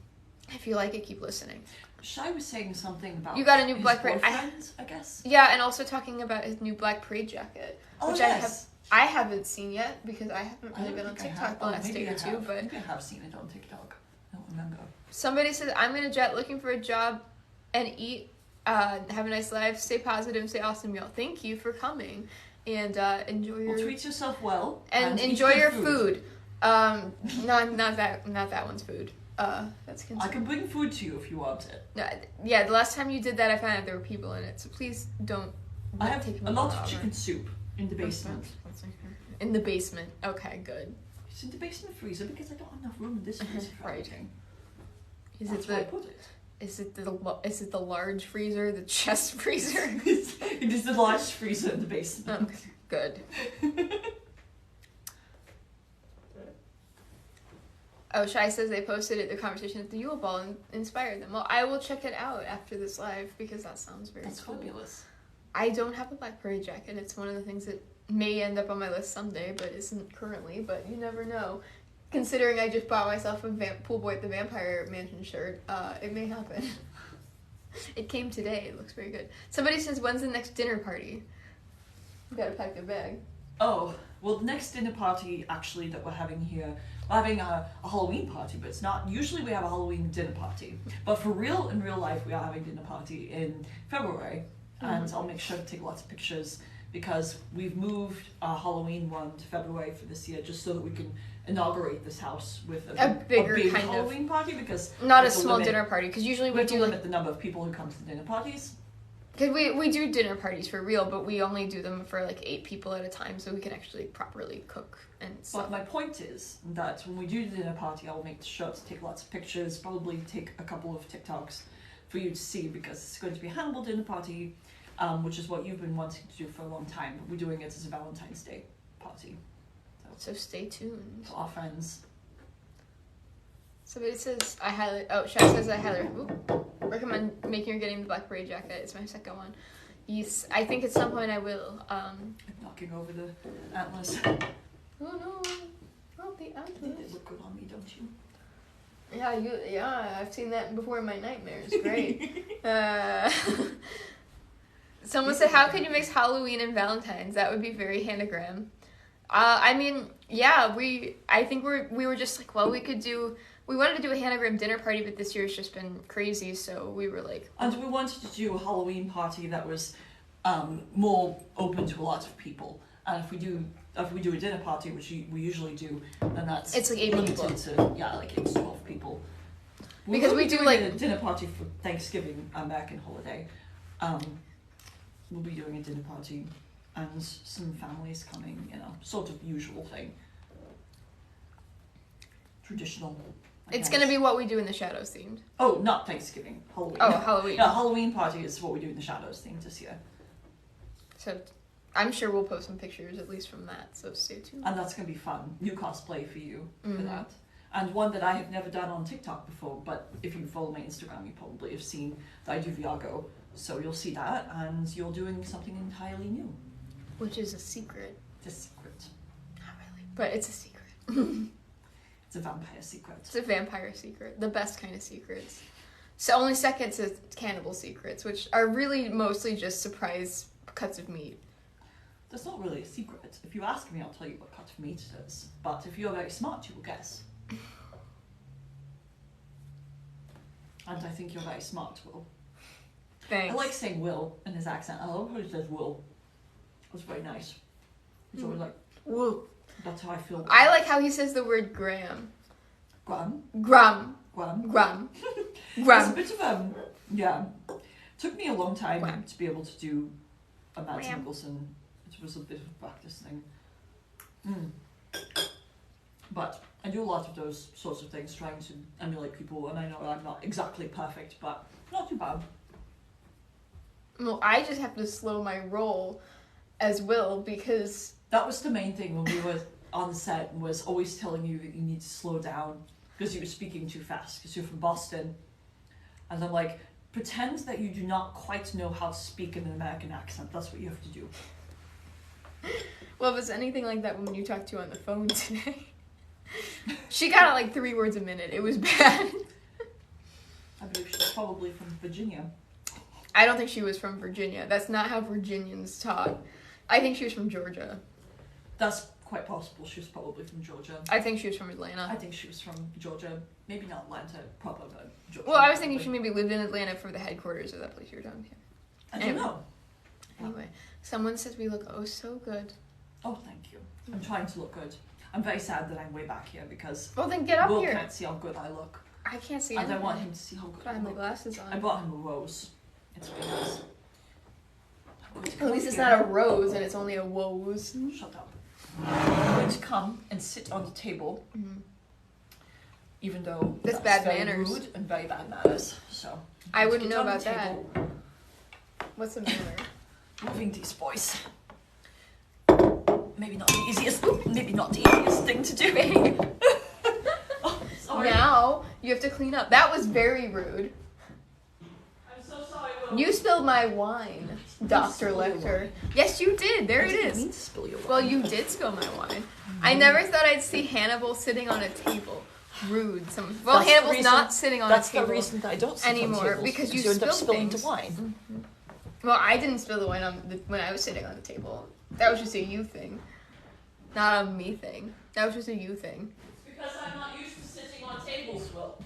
S1: if you like it, keep listening.
S2: Shai was saying something about
S1: you got a new
S2: his
S1: Black Parade,
S2: I guess.
S1: Yeah, and also talking about his new Black Parade jacket, which
S2: yes.
S1: I haven't seen yet because I haven't really been on TikTok the last day or two. But
S2: maybe I have seen it on TikTok. I don't remember.
S1: Somebody says, I'm gonna jet looking for a job and eat. Have a nice life. Stay positive. Stay awesome, y'all. Thank you for coming. And enjoy your...
S2: treat yourself well.
S1: And enjoy your food. Not that one's food. That's considered.
S2: I can bring food to you if you want it.
S1: No, yeah, the last time you did that, I found out there were people in it. So please don't...
S2: I have a lot of chicken soup in the basement.
S1: In the basement. Okay, good.
S2: It's in the basement freezer because I don't have enough room in this freezer for everything. That's where I put it.
S1: Is it the large freezer, the chest freezer?
S2: It is the large freezer in the basement.
S1: Okay, good. Oh, Shai says they posted it, the conversation at the Yule Ball and inspired them. Well, I will check it out after this live because that sounds very cool.
S2: Fabulous.
S1: I don't have a Black Parade jacket. It's one of the things that may end up on my list someday, but isn't currently. But you never know. Considering I just bought myself a Pool Boy at the Vampire Mansion shirt, it may happen. It came today. It looks very good. Somebody says, when's the next dinner party? You gotta pack your bag.
S2: Oh, well, the next dinner party, actually, that we're having here, we're having a Halloween party, but it's not... Usually we have a Halloween dinner party. But for real, in real life, we are having dinner party in February. And I'll make sure to take lots of pictures because we've moved our Halloween one to February for this year just so that we can inaugurate this house with a big kind Halloween party because
S1: not a small dinner party because usually we do
S2: limit the number of people who come to the dinner parties.
S1: Because we do dinner parties for real, but we only do them for like 8 people at a time so we can actually properly cook and stuff.
S2: But my point is that when we do the dinner party, I will make sure to take lots of pictures, probably take a couple of TikToks for you to see because it's going to be a Hannibal dinner party, which is what you've been wanting to do for a long time. But we're doing it as a Valentine's Day party.
S1: So stay tuned.
S2: To our friends.
S1: Somebody says Shai says I highly recommend making or getting the Black Parade jacket. It's my second one. Yes, I think at some point I will.
S2: Knocking over the antlers.
S1: Oh no, not the antlers.
S2: They look good on me, don't you?
S1: Yeah, I've seen that before in my nightmares. Great. Someone said, how could you mix Halloween and Valentine's? That would be very Hannagram. I mean, yeah, I think we were just like, well, we wanted to do a Hannagram dinner party, but this year's just been crazy, so we were like...
S2: And we wanted to do a Halloween party that was more open to a lot of people. And if we do a dinner party, which we usually do, then that's...
S1: It's like 8 people.
S2: Like 8 to 12 people.
S1: Because we do like...
S2: a dinner party for Thanksgiving, American holiday. We'll be doing a dinner party and some families coming, sort of usual thing. Traditional.
S1: It's going to be what we do in the Shadows themed.
S2: Oh, not Thanksgiving. Halloween.
S1: Oh, Halloween.
S2: Yeah, Halloween party is what we do in the Shadows themed this year.
S1: So I'm sure we'll post some pictures at least from that, so stay tuned.
S2: And that's going to be fun. New cosplay for you for that. And one that I have never done on TikTok before, but if you follow my Instagram, you probably have seen that I do Viago. So you'll see that, and you're doing something entirely new.
S1: Which is a secret.
S2: It's a secret.
S1: Not really, but it's a secret.
S2: It's a vampire secret.
S1: It's a vampire secret. The best kind of secrets. So only second to cannibal secrets, which are really mostly just surprise cuts of meat.
S2: That's not really a secret. If you ask me, I'll tell you what cut of meat it is. But if you're very smart, you will guess. And I think you're very smart, Will.
S1: Thanks.
S2: I like saying Will in his accent. I love how he says Will. It's very nice. It's always like,
S1: Will.
S2: That's how I feel.
S1: I like how he says the word gram.
S2: Gram?
S1: Gram.
S2: Gram.
S1: Gram.
S2: It's a bit of yeah. It took me a long time to be able to do a Mads Mikkelsen. It was a bit of a practice thing. But I do a lot of those sorts of things, trying to emulate people, and I know I'm not exactly perfect, but not too bad.
S1: Well, I just have to slow my roll as Will because...
S2: That was the main thing when we were on set was always telling you that you need to slow down because you were speaking too fast because you're from Boston. And I'm like, pretend that you do not quite know how to speak in an American accent. That's what you have to do.
S1: Well, if it's anything like that when you talked to her on the phone today. She got it like 3 words a minute. It was bad.
S2: I believe she's probably from Virginia.
S1: I don't think she was from Virginia. That's not how Virginians talk. I think she was from Georgia.
S2: That's quite possible. She was probably from Georgia.
S1: I think she was from Atlanta.
S2: I think she was from Georgia. Maybe not Atlanta, probably Georgia.
S1: Well, I was thinking she maybe lived in Atlanta for the headquarters of that place you were talking to.
S2: I don't know.
S1: Anyway, someone says we look oh so good.
S2: Oh, thank you. I'm trying to look good. I'm very sad that I'm way back here because
S1: Well, then get up
S2: Will
S1: here.
S2: can't see how good I look.
S1: I can't see
S2: And I
S1: anything.
S2: want him to see how good
S1: Put
S2: I
S1: my
S2: look.
S1: glasses on.
S2: I bought him a rose. It's very nice.
S1: At least it's not a rose and it's only a woes.
S2: Shut up. I'm going to come and sit on the table, even though
S1: That's
S2: that's
S1: bad
S2: very
S1: manners.
S2: rude and very bad manners. So
S1: I wouldn't
S2: get
S1: know
S2: on the
S1: about that.
S2: table,
S1: What's the matter?
S2: Moving these boys. Maybe not the easiest. Maybe not the easiest thing to do. Oh, sorry.
S1: Now you have to clean up. That was very rude.
S2: I'm so sorry. Will.
S1: You spilled my wine, Dr.
S2: spill your
S1: Lecter.
S2: wine.
S1: Yes, you did. There
S2: I
S1: it
S2: didn't
S1: is.
S2: mean to spill your wine.
S1: Well, you did spill my wine. I never thought I'd see Hannibal sitting on a table. Rude. Well,
S2: That's the
S1: Hannibal's
S2: reason-
S1: not sitting on
S2: That's
S1: a table
S2: the reason that I don't sit
S1: anymore,
S2: on tables,
S1: because you
S2: end up
S1: spill
S2: spilling
S1: things.
S2: the wine.
S1: Well, I didn't spill the wine when I was sitting on the table. That was just a you thing, not a me thing. That was just a you thing.
S2: It's because I'm not used to sitting on tables, Will.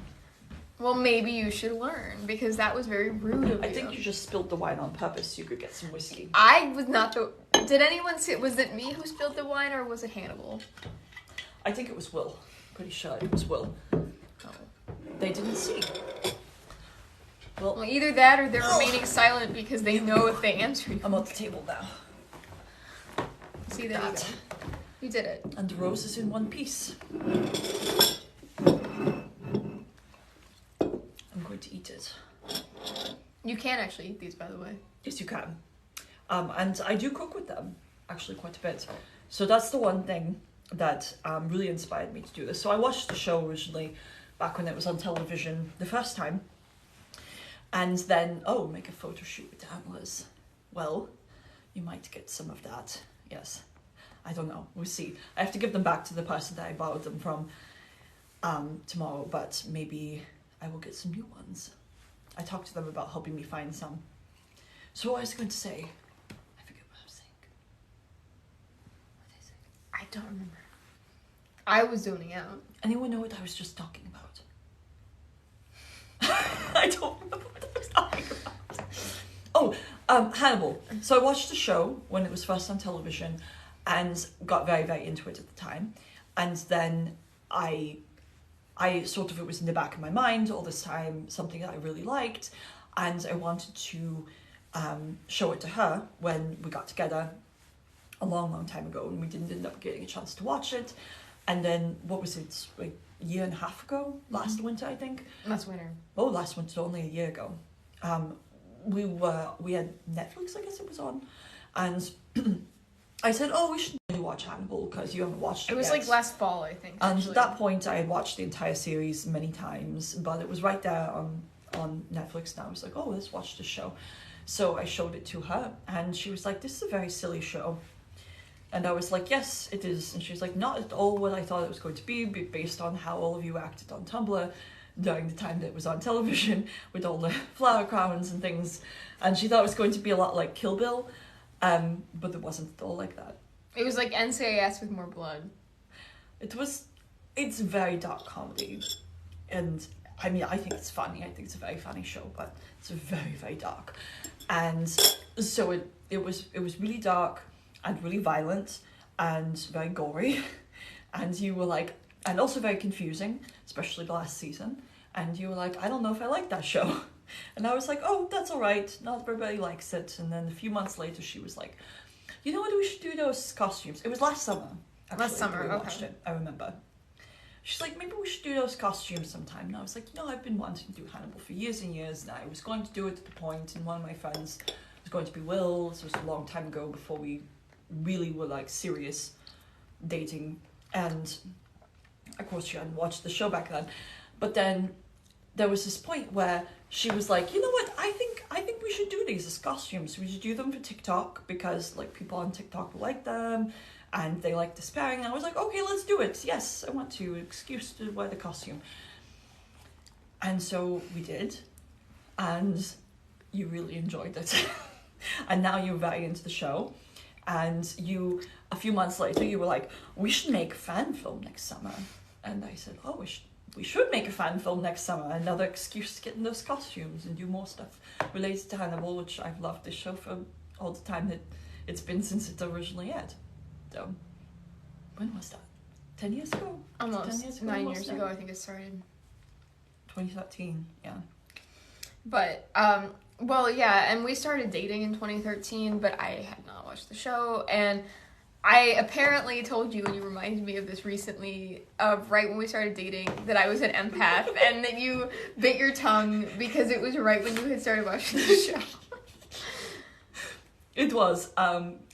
S1: Well, maybe you should learn because that was very rude of you.
S2: I think you just spilled the wine on purpose so you could get some whiskey.
S1: I was not the. Did anyone see? Was it me who spilled the wine or was it Hannibal?
S2: I think it was Will. Pretty sure it was Will.
S1: Oh.
S2: They didn't see.
S1: Well, either that or they're remaining silent because they know if they answer you.
S2: I'm on the table now.
S1: See, there you go. You did it.
S2: And the rose is in one piece. I'm going to eat it.
S1: You can actually eat these, by the way.
S2: Yes, you can. And I do cook with them, actually, quite a bit. So that's the one thing that really inspired me to do this. So I watched the show originally back when it was on television the first time. And then, make a photo shoot with the antlers. Well, you might get some of that. Yes. I don't know. We'll see. I have to give them back to the person that I borrowed them from tomorrow, but maybe I will get some new ones. I talked to them about helping me find some. So what was I going to say? I forget what I was saying. What did I say?
S1: I don't remember. I was zoning out.
S2: Anyone know what I was just talking about? I don't remember what I was talking about. Hannibal. So I watched the show when it was first on television and got very, very into it at the time. And then I sort of, it was in the back of my mind all this time, something that I really liked. And I wanted to show it to her when we got together a long, long time ago. And we didn't end up getting a chance to watch it. And then, what was it, like a year and a half ago? Last winter, I think.
S1: Last winter.
S2: Oh, last winter, only a year ago. We had Netflix, I guess it was on. And I said, we should really watch Hannibal because you haven't watched it
S1: It was
S2: yet.
S1: like last fall, I think.
S2: And
S1: actually.
S2: at that point, I had watched the entire series many times, but it was right there on Netflix. And I was like, let's watch the show. So I showed it to her, and she was like, this is a very silly show. And I was like, yes, it is. And she was like, not at all what I thought it was going to be, based on how all of you acted on Tumblr during the time that it was on television with all the flower crowns and things. And she thought it was going to be a lot like Kill Bill, but it wasn't at all like that.
S1: It was like NCIS with more blood.
S2: It's a very dark comedy. And I mean, I think it's funny. I think it's a very funny show, but it's very, very dark. And so it was really dark and really violent and very gory. And you were like, and also very confusing, especially the last season. And you were like, I don't know if I like that show. And I was like, that's all right. Not everybody likes it. And then a few months later, she was like, you know what, we should do those costumes. It was last summer. Actually,
S1: Last summer,
S2: that we watched
S1: okay.
S2: it, I remember. She's like, maybe we should do those costumes sometime. And I was like, I've been wanting to do Hannibal for years and years. And I was going to do it at the point, and one of my friends was going to be Will. This was a long time ago before we really were like serious dating And of course she hadn't watched the show back then. But then there was this point where she was like, you know what, I think we should do these as costumes. We should do them for TikTok because like people on TikTok like them and they like despairing. And I was like, okay, let's do it. Yes, I want to. Excuse to wear the costume. And so we did. And you really enjoyed it. And now you're very into the show. And you, a few months later, you were like, we should make a fan film next summer. And I said, oh, we should make a fan film next summer. Another excuse to get in those costumes and do more stuff related to Hannibal, which I've loved this show for all the time that it's been since it originally aired. So, when was that? 10 years ago?
S1: Almost.
S2: 10 years ago,
S1: 9
S2: almost
S1: years
S2: now?
S1: ago, I think it started.
S2: 2013, yeah.
S1: But, well, yeah, and we started dating in 2013, but I had not watched the show, and I apparently told you, and you reminded me of this recently, right when we started dating, that I was an empath, and that you bit your tongue because it was right when you had started watching the show.
S2: It was.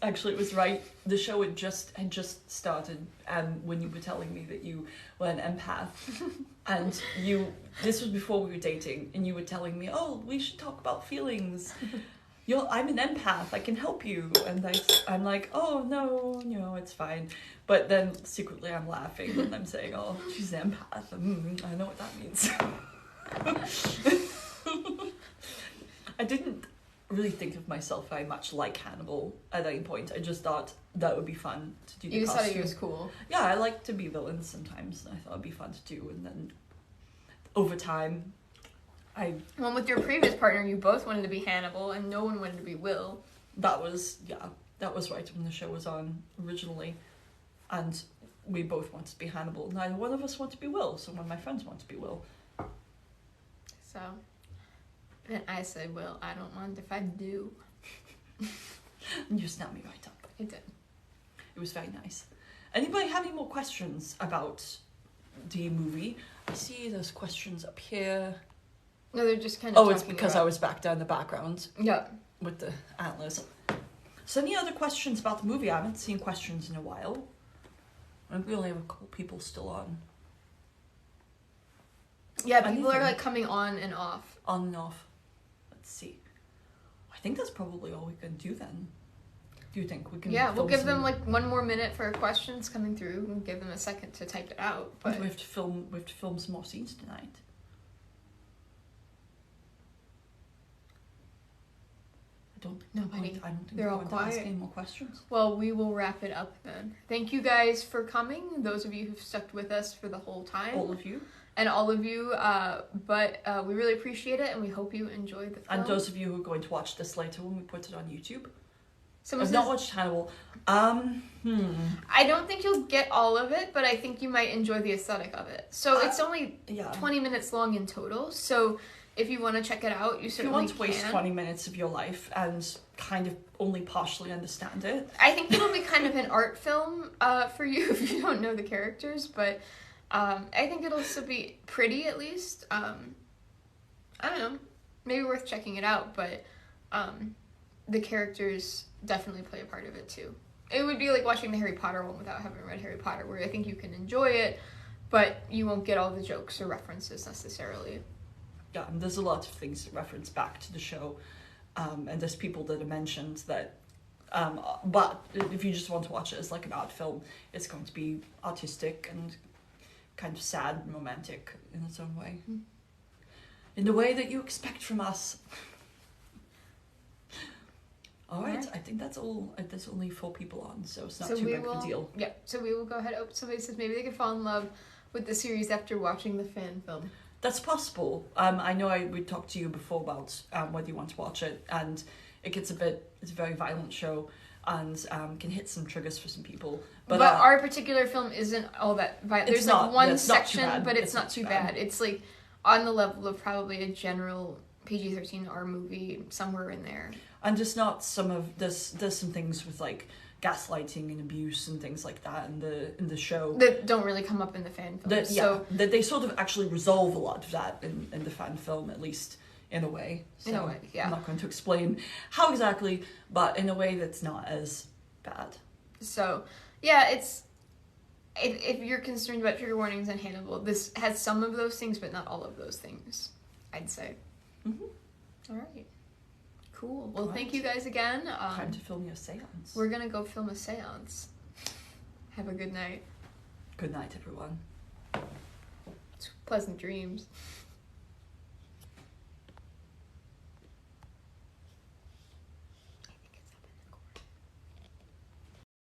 S2: Actually, it was right. The show had just started when you were telling me that you were an empath. And this was before we were dating, and you were telling me, oh, we should talk about feelings. I'm an empath, I can help you. And I'm like, oh, no, it's fine. But then secretly I'm laughing and I'm saying, oh, she's an empath. I know what that means. I didn't really think of myself very much like Hannibal at any point. I just thought that would be fun to do the
S1: You just thought
S2: costume.
S1: he was cool.
S2: Yeah, I like to be villains sometimes, and I thought it'd be fun to do. And then over time,
S1: Well, with your previous partner, you both wanted to be Hannibal, and no one wanted to be Will.
S2: that was right when the show was on originally, and we both wanted to be Hannibal. Neither one of us wanted to be Will, so one of my friends wanted to be Will.
S1: So, then I said, well, I don't mind if I do.
S2: And you snapped me right up.
S1: I did.
S2: It was very nice. Anybody have any more questions about the movie? I see there's questions up here.
S1: No, they're just kind of.
S2: Oh, it's because I was back down in the background.
S1: Yeah.
S2: With the antlers. So any other questions about the movie? I haven't seen questions in a while. I think we only have a couple people still on.
S1: Yeah, people are
S2: Anything.
S1: like coming on and off.
S2: On and off. Let's see. I think that's probably all we can do then. Do you think we can?
S1: Yeah, we'll
S2: film
S1: give them
S2: some-
S1: like 1 more minute for questions coming through and give them a second to type it out. But
S2: We have to film some more scenes tonight. I don't think
S1: Nobody.
S2: I don't think
S1: They're
S2: we're
S1: all
S2: going to ask
S1: quiet.
S2: any more questions.
S1: well, we will wrap it up then. Thank you guys for coming. Those of you who've stuck with us for the whole time.
S2: All of you.
S1: And all of you, but we really appreciate it, and we hope you enjoyed the film.
S2: And those of you who are going to watch this later when we put it on YouTube.
S1: Someone
S2: I've
S1: says,
S2: not watched Hannibal.
S1: I don't think you'll get all of it, but I think you might enjoy the aesthetic of it. So it's only
S2: Yeah.
S1: 20 minutes long in total, so if you want to check it out, you
S2: If you
S1: certainly
S2: want to waste
S1: can.
S2: 20 minutes of your life and kind of only partially understand it,
S1: I think it'll be kind of an art film for you if you don't know the characters, but I think it'll still be pretty at least. I don't know, maybe worth checking it out, but the characters definitely play a part of it too. It would be like watching the Harry Potter one without having read Harry Potter, where I think you can enjoy it, but you won't get all the jokes or references necessarily.
S2: yeah, and there's a lot of things that reference back to the show, and there's people that are mentioned that, but if you just want to watch it as like an art film, it's going to be artistic and kind of sad and romantic in its own way. In the way that you expect from us. Alright,
S1: Alright.
S2: I think that's all. There's only 4 people on, so it's not
S1: So
S2: too
S1: we
S2: big of
S1: will-
S2: a deal.
S1: Yeah, so we will go ahead. Oh, somebody says maybe they could fall in love with the series after watching the fan film.
S2: That's possible. I know we talked to you before about whether you want to watch it, and it's a very violent show, and can hit some triggers for some people.
S1: But our particular film isn't all that violent.
S2: It's
S1: There's
S2: not-
S1: like one
S2: it's not too
S1: section,
S2: bad.
S1: but it's not too bad. It's like on the level of probably a general PG-13 R movie, somewhere in there.
S2: And just not there's some things with like gaslighting and abuse and things like that in the show.
S1: That don't really come up in the fan film.
S2: That they sort of actually resolve a lot of that in the fan film, at least in a way. So
S1: In a way, yeah.
S2: I'm not going to explain how exactly, but in a way that's not as bad.
S1: So, yeah, if you're concerned about trigger warnings on Hannibal, this has some of those things, but not all of those things, I'd say.
S2: Mm-hmm.
S1: All right. Cool. Well,
S2: Right.
S1: thank you guys again.
S2: Time to film your seance.
S1: We're gonna go film a seance. Have a good night.
S2: Good night, everyone.
S1: Pleasant dreams.